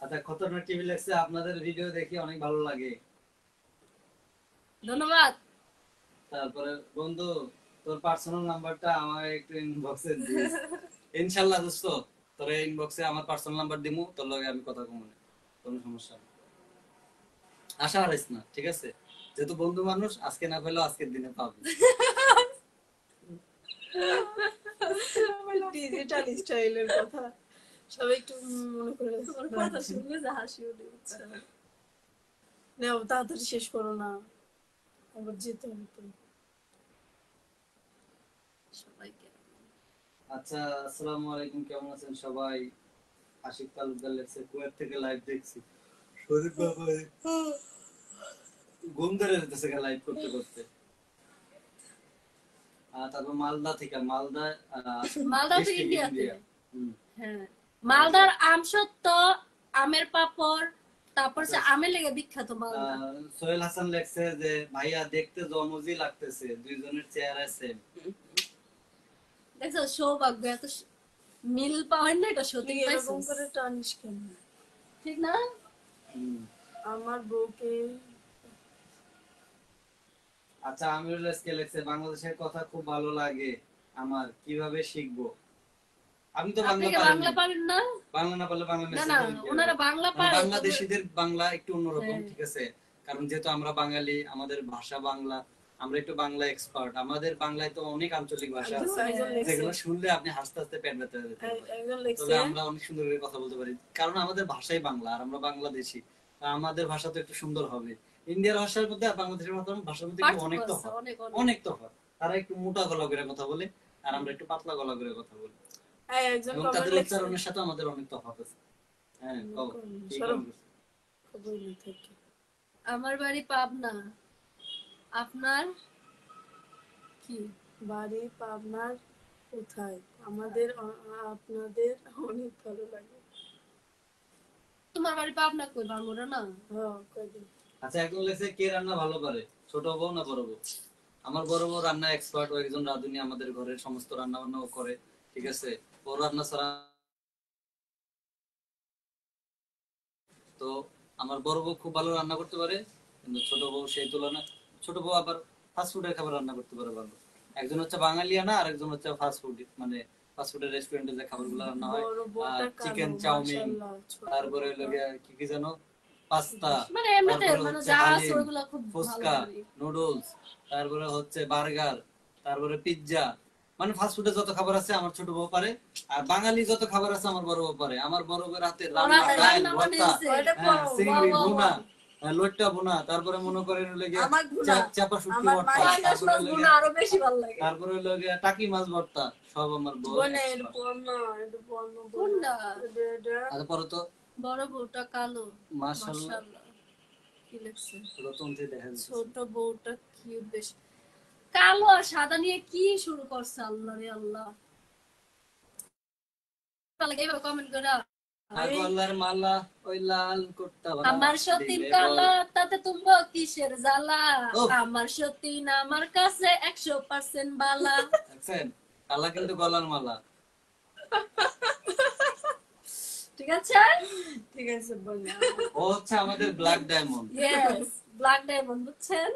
আচ্ছা, খতরনাক টিভি লেখছে আপনাদের ভিডিও দেখি অনেক ভালো লাগে। ধন্যবাদ। তারপরে বন্ধু তোর পার্সোনাল নাম্বারটা আমার একটু ইনবক্সে দিস। ইনশাআল্লাহ দোস্ত, তোরে ইনবক্সে আমার পার্সোনাল নাম্বার দিমু, তোর লগে আমি কথা কমু না, কোনো সমস্যা নেই। আশা হারাইস না, ঠিক আছে? যেহেতু বন্ধু মানুষ, আজকে না পেলেও আজকের দিনে পাবি। ডিজিটাল স্টাইলের কথা সবাই একটু মনে করে তোমার কথা শুনলে যে হাসি উঠে উঠছে। নাও, তাড়াতাড়ি শেষ করো না, আবার যেতে হবে তো। সবাইকে আচ্ছা, আসসালামু আলাইকুম, কেমন আছেন সবাই? আশিক তালুকদার লেখছে, কুয়েত থেকে লাইভ দেখছি। শরীফ বাবা ঘুম ধরে যেতেছে লাইভ করতে করতে। তারপর মালদা থেকে, মালদা মালদা থেকে ডিস্ট্রিক্ট ইন্ডিয়াতে। ইন্ডিয়া। হুম। হ্যাঁ, মালদার আম সত্য, আমের পাপড়, তারপর হচ্ছে আমের লেগে বিখ্যাত মালদা। সোহেল হাসান লেখছে যে ভাইয়া দেখতে জমজি লাগতেছে, দুইজনের চেহারা সেম। দেখছো সৌভাগ্য, এত মিল পাওয়ার না, এটা সত্যি তুই এরকম করে টানিস কেন? ঠিক না? আমার বউকে আচ্ছা, আমিরুল এসকে লেখছে বাংলাদেশের কথা খুব ভালো লাগে আমার, কিভাবে শিখবো? আমি তো আপনি বাংলা কি পারি বাংলা না। পারেন না? বাংলা না পারলে বাংলা না মেসেজ না, করে কি ওনারা হবে? বাংলা মানে পারে। বাংলাদেশীদের বাংলা একটু অন্যরকম, হ্যাঁ। ঠিক আছে? কারণ যেহেতু আমরা বাঙালি, আমাদের ভাষা বাংলা, আমরা একটু বাংলা এক্সপার্ট। আমাদের বাংলায় তো অনেক আঞ্চলিক ভাষা আছে যেগুলো শুনলে আপনি হাসতে হাসতে পেট ব্যথা হয়ে যেতে পারে। একজন তবে লেখছে আমরা অনেক সুন্দর করে কথা বলতে পারি, কারণ আমাদের ভাষাই বাংলা আর আমরা বাংলাদেশী। আমাদের ভাষা তো একটু সুন্দর হবে। ইন্ডিয়ার ভাষার মধ্যে আর বাংলাদেশের ভাষার মধ্যে একটু অনেক পার্থক্য আছে, তফাৎ, অনেক অনেক তফাৎ। তারা একটু মোটা গলা করে কথা বলে আর আমরা একটু পাতলা গলা করে কথা বলি, একজন এবং কমেন্ট তাদের লিখছে উচ্চারণের সাথে আমাদের অনেক তফাৎ আছে। হ্যাঁ, কও, কি সরব। comment করছো? খবর নেই থেকে। আমার বাড়ি পাবনা। আপনার কি? বাড়ি পাবনার কোথায়? আপনাদের অনেক ভালো লাগে। তোমার বাড়ি পাবনা কই? ভাঙড়া না? হ্যাঁ, কয়দিন আচ্ছা, একজন লেখছে কে রান্না ভালো পারে, ছোট বউ না বড় বউ? আমার বড় বউ রান্না এক্সপার্ট, ও একজন রাঁধুনি, আমাদের ঘরের সমস্ত রান্না বান্নাও করে, ঠিক আছে? ও রান্না ছাড়া তো আমার বড় বউ খুব ভালো রান্না করতে পারে, কিন্তু ছোট বউ সেই তুলনায়, ছোট বউ আবার ফাস্ট ফুডের খাবার রান্না করতে পারে ভালো। একজন হচ্ছে বাঙালিয়ানা আর একজন হচ্ছে ফাস্ট ফুড, মানে ফাস্ট ফুডের রেস্টুরেন্টে যে খাবারগুলো রান্না হয়, বড় বউটা চিকেন কালো, চাউমিন, মাশাআল্লাহ, ছোট তারপরে বউটা লগে কি কি জানো, পাস্তা, মানে এমনিতে তারপরে মানে হচ্ছে যা আছে হালিম, ওগুলা খুব ভালো ফুচকা, লাগে। নুডলস, তারপরে হচ্ছে বার্গার, তারপরে পিৎজা, মানে ফাস্ট ফুডের যত খাবার আছে আমার ছোট বউ পারে। আর বাঙালি যত খাবার আছে আমার বড় বউ পারে। আমার বড় বউর হাতে রান্না, ওরা ডাল, রান্না ভর্তা, বানিয়েছে। হ্যাঁ, চিংড়ি বাহ, বাহ, ভুনা, বাহ। লইট্টা ভুনা, তারপরে মনে করেন হলো গিয়ে আমার ভুনা, চাপা শুটকি আমার ভর্তা, মায়ের পাঙ্গাস তারপরে মাছ হলো ভুনা গিয়ে, আরো বেশি ভালো লাগে। তারপরে হলো গিয়ে টাকি মাছ ভর্তা, সব আমার বউ বনে expert। এরপর না, এরপর না, কোনটা? আচ্ছা, পরে তো বড় বউটা কালো, মাশাআল্লাহ, মাশাআল্লাহ। কি লেখছে? রতন থেকে দেখা যাচ্ছে। ছোট বউটা কিউট বেশ। কালো আর সাদা নিয়ে কি শুরু করছে আল্লাহ রে আল্লাহ। ভালো লাগে এভাবে কমেন্ট করে। গলার মালা ওই লাল কোট্টা বালা আমার সতীন দিলে কালা, বল। তাতে তুমবো কিসের জ্বালা। উফ। আমার সতীন আমার কাছে 100% বালা। দেখছেন, কালা কিন্তু গলার মালা। ঠিক আছে? ঠিক আছে, বলে ও হচ্ছে আমাদের black diamond. Yes, black diamond, বুঝছেন?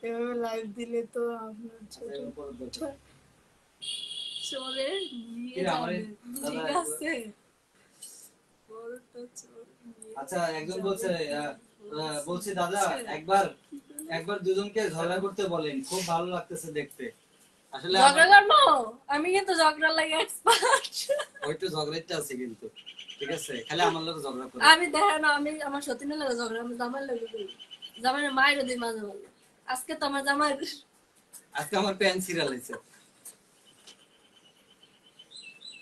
এভাবে লাইভ দিলে তো আপনার ছোট চলে নিয়ে কি রে, আমার যাবে। এই দাদা ঠিক আছে? বড়টা চোর নিয়ে আচ্ছা, একজন যাবে। বলছে বলছি দাদা, একবার একবার দুজনকে ঝগড়া করতে বলেন, খুব ভালো লাগতেছে দেখতে। আসলে ঝগড়া করবো? আমি কিন্তু ঝগড়া লাগে এক্সপার্ট। ওই তো ঝগড়াইতে আছে কিন্তু, ঠিক আছে? খালি আমার লোক ঝগড়া করে। আমি দেখেন না, আমি আমার সতীনের লাগে ঝগড়া, আমি জামাই লাগে করি। জামাইয়ের মায়ের দিই মাঝে মাঝে। আজকে তো আমার জামাই আজকে আমার প্যান সিরিয়াল হয়েছে,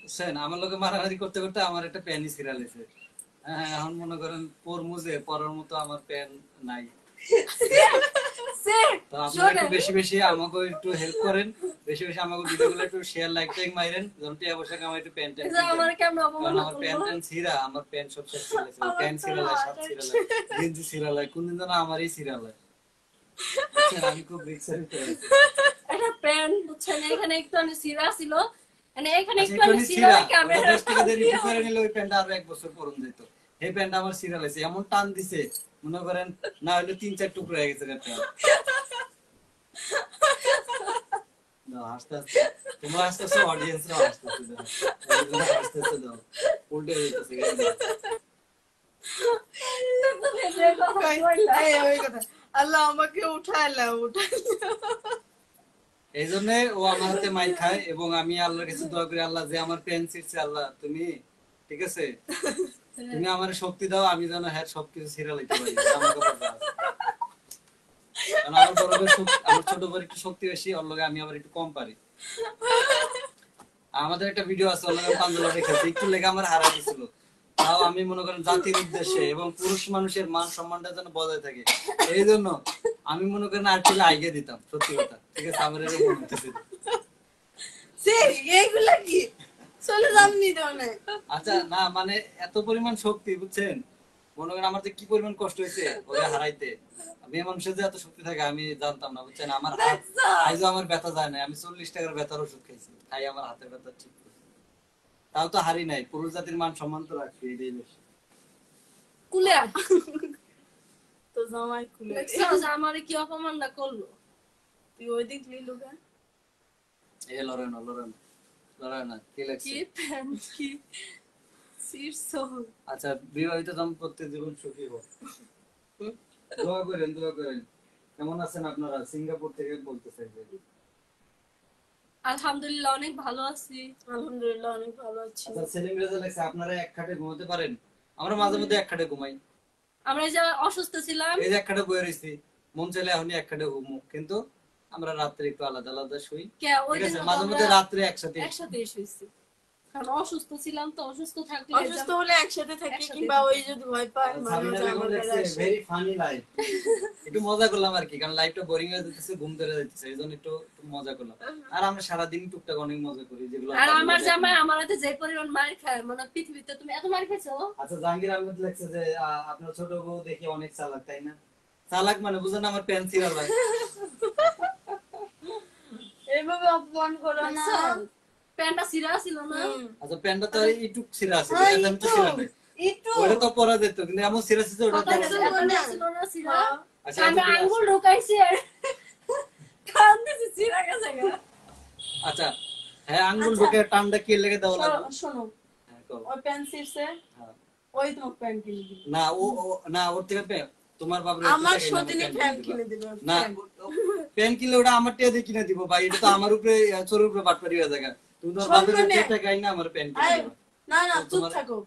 বুঝছেন? আমার লোকে মারামারি করতে করতে আমার একটা প্যানই সিরিয়াল হয়েছে। হ্যাঁ, এখন মনে করেন পরমুজে পরার মতো আমার প্যান নাই। তো আপনারা একটু বেশি বেশি আমাকে একটু হেল্প করেন, বেশি বেশি আমাকে ভিডিওগুলো একটু শেয়ার, লাইক টাইক মাইরেন, যেন টিয়া বসে আমার একটু প্যান ট্যান আমার কেমন অপমান আমার প্যান ট্যান ছিঁড়া, আমার প্যান সব শেষ করে গেছে। প্যান সিরিয়াল হয়, শার্ট সিরিয়াল হয়, গেঞ্জি সিরিয়াল হয়, কোনদিন যেন আমারই সিরিয়াল হয়। বুঝছেন, আমি খুব রিক্সের ভিতরে আছি। একটা প্যান্ট বুঝছেন, এখানে একটু আমি সিরা ছিল, মানে এখানে আচ্ছা, একটু আমি একটুখানি সিরা ছিঁড়া, রেখে আমি ওটা 10 টাকা দিয়ে রিপিট করে নিলে ওই প্যান্টটা আরো 1 বছর পরন যেত। এই প্যান্টটা আমার সিরিয়াল হয়েছে, এমন টান দিছে মনে করেন না হলে 3-4 টুকরো হয়ে গেছে প্যান্ট। দাও হাসতে হাসতে, তোমরা হাসতেছো, অডিয়েন্সরাও হাসতেছে, দাও ওইগুলো হাসতেছে, দাও উল্টে যেতেছে এই ওই কথা, আল্লাহ আমাকে উঠাইলাম এই জন্য ও আমার হাতে মাইর খায়, এবং আমি আল্লাহর কাছে দোয়া করি, আল্লাহ যে আমার প্যান ছিঁড়ছে, আল্লাহ তুমি ঠিক আছে, তুমি আমার শক্তি দাও, আমি যেন হ্যাঁ সবকিছু ছিঁড়ে লাইতে পারি, জামা কাপড় যা আছে। কারণ আমার বড় ভাইয়ের আমার ছোট ভাইয়ের একটু শক্তি বেশি, ওর লগে আমি আবার একটু কম পারি। আমাদের একটা ভিডিও আছে, ওর লগে পাঞ্জালা রেখেছে, একটু লেগে আমার হারা গেছিল, তাও আমি মনে করেন জাতির উদ্দেশ্যে এবং পুরুষ মানুষের মান সম্মানটা যেন বজায় থাকে, এই জন্য আমি মনে করেন আর কি আগে দিতাম, সত্যি কথা, ঠিক আছে, আমার এরকম মনে হতেছে। এইগুলা কি চলে যাবনি তো অনেক। আচ্ছা না মানে এত পরিমাণ শক্তি বুঝছেন, মনে করেন আমার যে কি পরিমাণ কষ্ট হয়েছে ওরে হারাইতে, মেয়ে মানুষের যে এত শক্তি থাকে আমি জানতাম না বুঝছেন, আমার হাত আইজো আমার ব্যথা যায় না, আমি 40 টাকার ব্যথার ওষুধ খাইছি, তাই আমার হাতের ব্যথা ঠিক হয়েছে। তাও তো হারি নাই, পুরুষ জাতির মান সম্মান তো রাখছি, এটাই বেশি। কুলে আয়। তো জামাই খুলে দেখছো যে আমারে কি অপমানটা করলো। তুই ওই দিক লিলু গা এ লড়ে না, লড়ে না, লড়ে না, কি লাগছে? কি প্যান্ট কি শীর্ষ। আচ্ছা, বিবাহিত দাম্পত্য জীবন সুখী হোক, দোয়া করেন, দোয়া করেন। কেমন আছেন আপনারা? সিঙ্গাপুর থেকে বলতে চাইছেন। আলহামদুলিল্লাহ অনেক ভালো আছি। আলহামদুলিল্লাহ অনেক ভালো আছি। আচ্ছা, সেলিম রেজা লেখছে আপনারা এক খাটে ঘুমাতে পারেন? আমরা মাঝে মধ্যে এক খাটে ঘুমাই, আমরা এই যে অসুস্থ ছিলাম, এই যে এক খাটে বয়ে রয়েছি, মন চাইলে এখনই এক খাটে ঘুমো, কিন্তু আমরা রাত্রে একটু আলাদা আলাদা শুই, কে ওই ঠিক দিন আছে, মাঝে মধ্যে রাত্রে একসাথে একসাথে শুইছি, কারণ অসুস্থ ছিলাম তো, অসুস্থ থাকলে অসুস্থ হলে একসাথে থাকি, একসাথে কিংবা ওই যদি ভয় পায় সাবিনা বেগম লেখছে ভেরি ফানি লাইফ, একটু মজা করলাম আর কি, কারণ লাইফটা বোরিং হয়ে যাচ্ছে, ঘুম ধরে যাচ্ছে, এইজন্য একটু মজা করলাম। আর আমরা সারাদিন টুকটাক অনেক মজা করি, যেগুলো আর আমার জামাই আমার হাতে যে পরিমাণ মার খায়, মানে পৃথিবীতে তুমি এত মার খেয়েছো। আচ্ছা, জাহাঙ্গীর আহমেদ লেখছে যে আপনার ছোট বউ দেখি অনেক চালাক, তাই না? চালাক মানে বুঝেন আমার পেন্সিল আলাদা। এইভাবে অপমান করো না। প্যান্টটা ছিঁড়া ছিল না। আচ্ছা, প্যান্টটা তো একটু ছিঁড়া আছে, আমি তো ছিঁড়া নাই, একটু ওটা তো পরা যেত, কিন্তু এমন ছিঁড়া ছিল ওটা কথা ছিল না, ছিল না ছিঁড়া। আচ্ছা, আমি আঙ্গুল ঢুকাইছি আর কান দিছি ছিঁড়া গেছে গা। আচ্ছা হ্যাঁ, আঙ্গুল ঢুকে টানটা কি লেগে দেওয়া লাগবে? শোনো, হ্যাঁ, করো। ওই পেন্সিলসে হ্যাঁ। ওই তোমার প্যান কিনে দিবে। না না, ওর থেকে তোমার বাবার আমার সতিনী প্যান কিনে দিবে। না, পেন কিনলে ওটা আমার টিয়া দিয়ে কিনে দিব ভাই, এটা তো আমার উপরে চোরের উপরে বাটপারি হয়ে যায়, তুমি তো বাপের টাকা গাই না আমার পেন কিনে দিবা। না না, চুপ থাকো,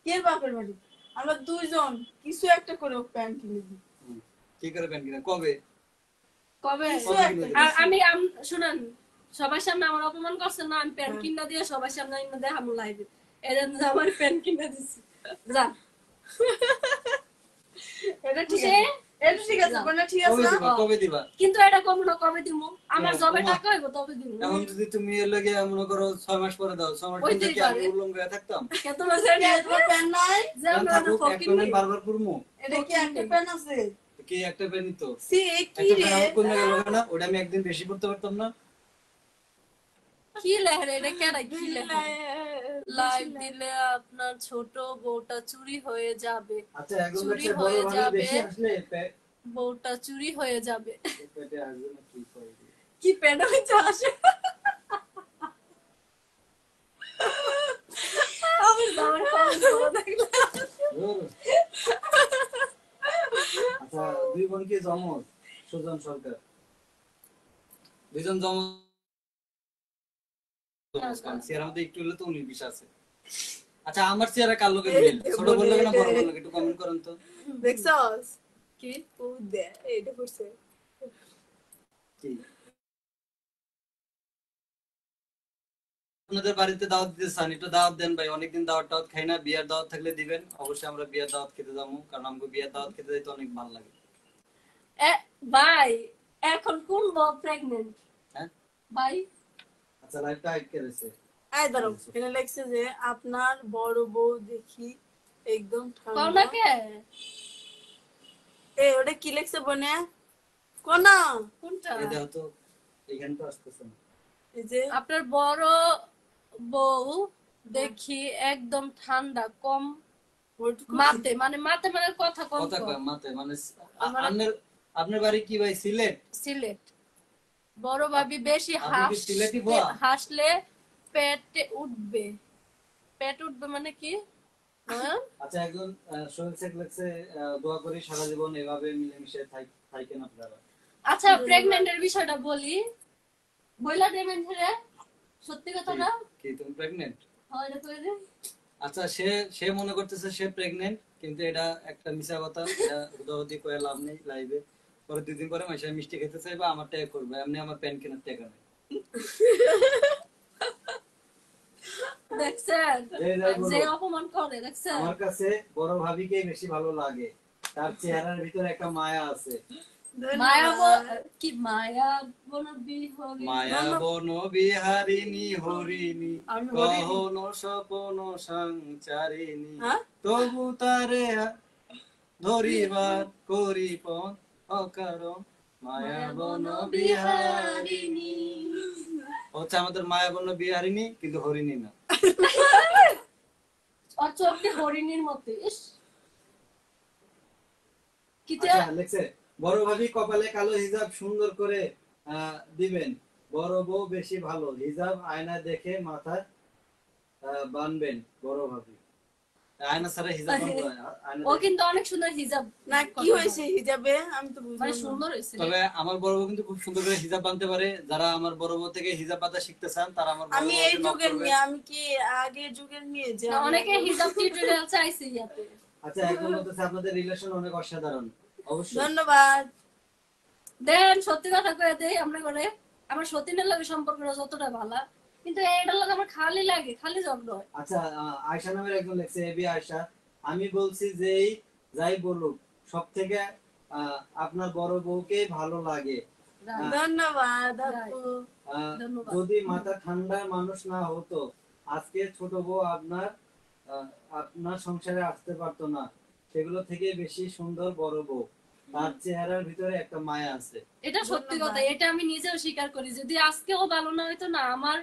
কে বাপের বাড়ি, আমরা দুইজন কিছু একটা করে প্যান কিনে দিই। কি করে পেন কিনে কবে? কবে? আর আমি শুনেন, সবার সামনে আমার অপমান করছে না, আমি প্যান্ট কিনা দিয়ে সবার সামনে আমি দেখাবো লাইভে, এজন্য আমার প্যান্ট কিনা দিছি। যা এটা ঠিক আছে, এটা ঠিক আছে, কোনটা ঠিক আছে না? কবে দিবা? কিন্তু এটা কম না, কবে দিমু? আমার জবে টাকা হইব তবে দিমু। এখন যদি তুমি এর লাগে মনে করো 6 মাস পরে দাও, 6 মাস পরে কি আমি উলঙ্গ হয়ে থাকতাম? কত বছর তোমার প্যান নাই? যে আমরা ফকির এখন বারবার পড়মু, এটা কি একটা প্যান আছে? কি একটা পেনই তো, সি কি একটা রে? পেন আমার কোন গেল না, ওটা আমি একদিন বেশি পড়তে পারতাম না। কি লেখে এটা, কেডা কি লেখে? লাইভ দিলে আপনার ছোট বউটা চুরি হয়ে যাবে। আচ্ছা, এখন চুরি দেখছে বড় হয়ে ভাবে যাবে। বেশি আসলে বউটা চুরি হয়ে যাবে। পেটে আসবে না, কি করে? কি পেনা হইছে আসে। আমি দাঁড়াই দেখলাম। আচ্ছা, দুই বোন কি জমজ? সুজন সরকার, দুইজন জমজ। চেহারা মধ্যে একটু হলে তো 19-20 আছে। আচ্ছা, আমার চেহারা কার লোকে মিল? ছোট বললো না বড় বললো, একটু কমেন্ট করেন তো। দেখছস কি ও দে এটা করছে কি আপনাদের বাড়িতে দাওয়াত দিতে চান? একটু দাওয়াত দেন ভাই, অনেকদিন দাওয়াত টাওয়াত খাই না, বিয়ার দাওয়াত থাকলে দিবেন, অবশ্যই আমরা বিয়ার দাওয়াত খেতে যাবো, কারণ আমাকে বিয়ার দাওয়াত খেতে যাইতে অনেক ভালো লাগে। ভাই এখন কোন বউ প্রেগন্যান্ট? হ্যাঁ ভাই আচ্ছা, লাইভটা আটকে রয়েছে। আই দাঁড়াও, এখানে লেখছে যে আপনার বড় বউ দেখি একদম কোন ঠান্ডা। কে? এ ওটা কি লেখছে বনে কোনা? কোনটা? এই দেখো তো, এখানে তো আসতেছে না। এই যে আপনার বড় বউ দেখি একদম ঠান্ডা, কম মাতে, মানে মাতে মানে কথা কম কথা কম। কয় মাতে, মানে আপনার বাড়ি কি ভাই? সিলেট? সিলেট। বড় ভাবি বেশি আপনি কি সিলেটি বোয়া? হাসলে পেটে উঠবে। পেট উঠবে মানে কি? হ্যাঁ? আচ্ছা, একজন সোহেল শেখ লেখছে, দোয়া করি সারা জীবন এভাবে মিলেমিশে থাকেন আপনারা। আচ্ছা, প্রেগন্যান্টের বিষয়টা বলি। বইলা দেবেন ছেড়ে, সত্যি কথা না? কি তুমি প্রেগন্যান্ট? হয় না কই রে? আচ্ছা, সে সে মনে করতেছে সে প্রেগন্যান্ট, কিন্তু এটা একটা মিছা কথা। এটা হুদাহুদি কয়ে লাভ নেই লাইভে। পরে 2 দিন পরে মাসে মিষ্টি খেতে চাইবা, আমার টাকা করবে, এমনি আমার প্যান কেনার টাকা নেই। দেখছেন যাই বলো, যে অপমান করে, দেখছেন? আমার কাছে বড় ভাবিকেই বেশি ভালো লাগে। তার চেহারার ভিতরে একটা মায়া আছে। মায়া ধন্যবাদ। কি মায়া বনবি হরি মায়া বন বিহারিণী হরিণী, আমি হরিণী। কহন স্বপন সঞ্চারিণী, হ্যাঁ? তবু তারে ধরিবার করিপন অকারণ মায়া বন বিহারিণী। হচ্ছে আমাদের মায়া বন বিহারিণী, কিন্তু হরিণী না। আর চোখটি হরিণীর মতো। ইস কিতে আচ্ছা, লেখছে বড় ভাবি কপালে কালো হিজাব সুন্দর করে দিবেন। বড় বউ বেশি ভালো, হিজাব আয়না দেখে মাথায় বানবেন। বড় ভাবি আয়না ছাড়া হিজাব বানবো না, আয়না ও দেখে। কিন্তু অনেক সুন্দর হিজাব না কি হয়েছে হিজাবে আমি তো বুঝলাম মানে না। সুন্দর হয়েছে। তবে আমার বড় বউ কিন্তু খুব সুন্দর করে হিজাব বানতে পারে। যারা আমার বড় বউ থেকে হিজাব বাঁধা শিখতে চান, তারা আমার বড় আমি এই বউকে নক যুগের করবেন। মেয়ে, আমি কি আগের যুগের মেয়ে যে না, আমি অনেকে হিজাব টিউটোরিয়াল চাইছে ইয়াতে। আচ্ছা, একজন বলতেছে আপনাদের রিলেশন অনেক অসাধারণ। অবশ্যই। ধন্যবাদ। দেন সত্যি কথা কয়ে দেই আমরা করে। আমার সতীনের লাগে সম্পর্কটা যতটা ভালো, কিন্তু এইটার লাগে আমার খালি লাগে, খালি ঝগড়া হয়। আচ্ছা, আয়শা নামের একজন লেখছে, এবি আয়শা, আমি বলছি যে যাই বলুক সব থেকে আপনার বড় বউকে ভালো লাগে। ধন্যবাদ আপু। ধন্যবাদ। যদি মাথা ঠান্ডা মানুষ না হতো, আজকে ছোট বউ আপনার সংসারে আসতে পারতো না। সেগুলো থেকে বেশি সুন্দর বড় বউ। তার চেহারার ভিতরে একটা মায়া আছে। এটা সত্যি কথা, এটা আমি নিজেও স্বীকার করি। যদি আজকেও ভালো না হইতো না আমার,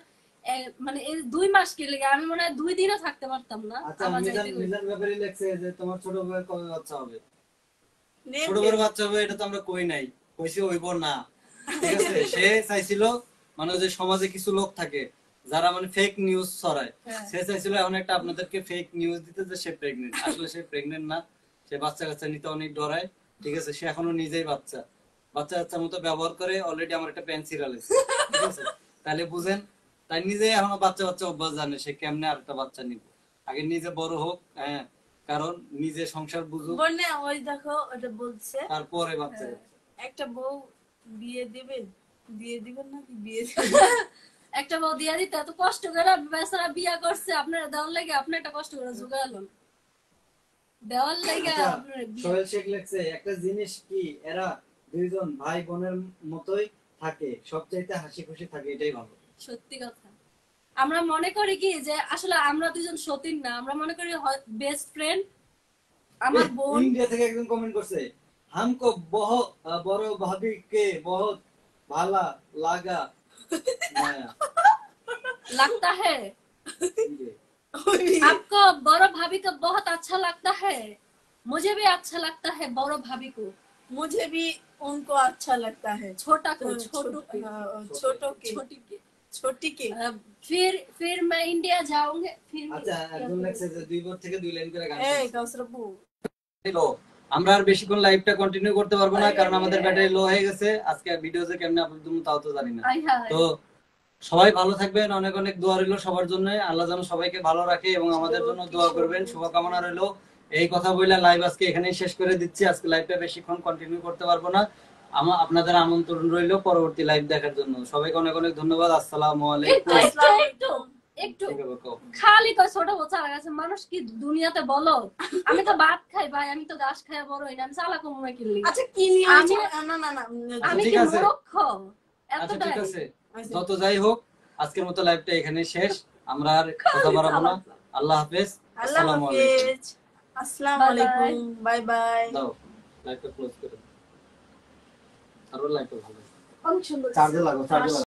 মানে এই 2 মাস কি লেগে আমি মনে হয় 2 দিনও থাকতে পারতাম না। আচ্ছা, আবার মিজান যাইতে কই। মিজান ব্যাপারে লেখছে যে তোমার ছোট বউয়ের কবে বাচ্চা হবে? নেম ছোট বড় বাচ্চা হবে এটা তো আমরা কই নাই, কইছি হইব না। ঠিক আছে, সে চাইছিল মানে যে সমাজে কিছু লোক থাকে যারা মানে ফেক নিউজ ছড়ায়, হ্যাঁ। সে চাইছিল এখন একটা আপনাদেরকে ফেক নিউজ দিতে যে সে প্রেগনেন্ট। আসলে সে প্রেগনেন্ট না, সে বাচ্চা কাচ্চা নিতে অনেক ডরায়। ঠিক আছে, সে এখনো নিজেই বাচ্চা বাচ্চার মতো ব্যবহার করে। অলরেডি আমার একটা পেন্সিল আছে, ঠিক আছে? তাহলে বুঝেন, তাই নিজেই এখনো বাচ্চা বাচ্চা অভ্যাস জানে সে কেমনে আর একটা বাচ্চা নিব। আগে নিজে বড় হোক, হ্যাঁ, কারণ নিজে সংসার বুঝুক, বলনে ওই দেখো ওটা বলছে তারপরে বাচ্চা। একটা বউ বিয়ে দিবেন, বিয়ে দিবেন নাকি বিয়ে একটা বউ দিয়া দিতে এত কষ্ট করে বেচারা বিয়া করছে, আপনারা দেওয়ার লাগে আপনি একটা কষ্ট করে জোগালেন, দেওয়ার লাগে আচ্ছা, আপনার বিয়া। সোহেল শেখ লেখছে, একটা জিনিস কি এরা দুইজন ভাই বোনের মতোই থাকে, সবচাইতে হাসি খুশি থাকে, এটাই ভালো। সত্যি কথা। আমরা মনে করি কি যে আসলে আমরা দুজন সতীন না, আমরা মনে করি বেস্ট ফ্রেন্ড। আমার বোন ইন্ডিয়া থেকে একজন কমেন্ট করছে, हमको बहुत বড় ভাবি কে बहुत ভালা লাগা মায়া। लगता है आपको बड़ो भाभी को बहुत अच्छा लगता है, मुझे भी अच्छा लगता है बड़ो भाभी को, मुझे भी उनको अच्छा लगता है। छोटा को छोटू के छोटो के छोटी के छोटी के फिर मैं इंडिया जाऊंगी फिर আচ্ছা, একজন লেখছে যে 2 বার থেকে 2 লাইন করে গান ए গাইছে। কাউসরাবু লো, আমরা আর বেশিক্ষণ লাইভটা কন্টিনিউ করতে পারবো না, কারণ আমাদের ব্যাটারি লো হয়ে গেছে। আজকে ভিডিও যে কেমনে আপলোড দেবো তাও তো জানি না। আই হাই। তো সবাই ভালো থাকবেন, অনেক অনেক দোয়া রইলো সবার জন্য। আল্লাহ যেন সবাইকে ভালো রাখে এবং আমাদের জন্য দোয়া করবেন, শুভকামনা রইলো। এই কথা বলে লাইভ আজকে এখানেই শেষ করে দিচ্ছি। আজকে লাইভটা বেশিক্ষণ কন্টিনিউ করতে পারবো না। আপনাদের আমন্ত্রণ রইলো পরবর্তী লাইভ দেখার জন্য। সবাইকে অনেক অনেক ধন্যবাদ। আসসালামু আলাইকুম। একটু ঠিক আছে, কও। খালি কয় ছোট বাচ্চা লাগাছে, মানুষ কি দুনিয়াতে বলো? আমি তো ভাত খাই ভাই, আমি তো ঘাস খাই বড় হই না, আমি চালা কম না কিনলি। আচ্ছা কি নিয়ে আমি না না না আমি ঠিক কি আছে। মূর্খ? আচ্ছা, এতটাই ঠিক আছে, যত যাই হোক আজকের মতো লাইভটা এখানে শেষ। আমরা আর কথা বাড়াবো না। আল্লাহ হাফেজ। আল্লাহ আসসালামু আলাইকুম। হাফেজ। আসসালামু আলাইকুম, বাই বাই। দাও লাইভটা ক্লোজ করে দাও। আরো লাইভটা ভালো অনেক সুন্দর চার্জে লাগো, চার্জে লাগো।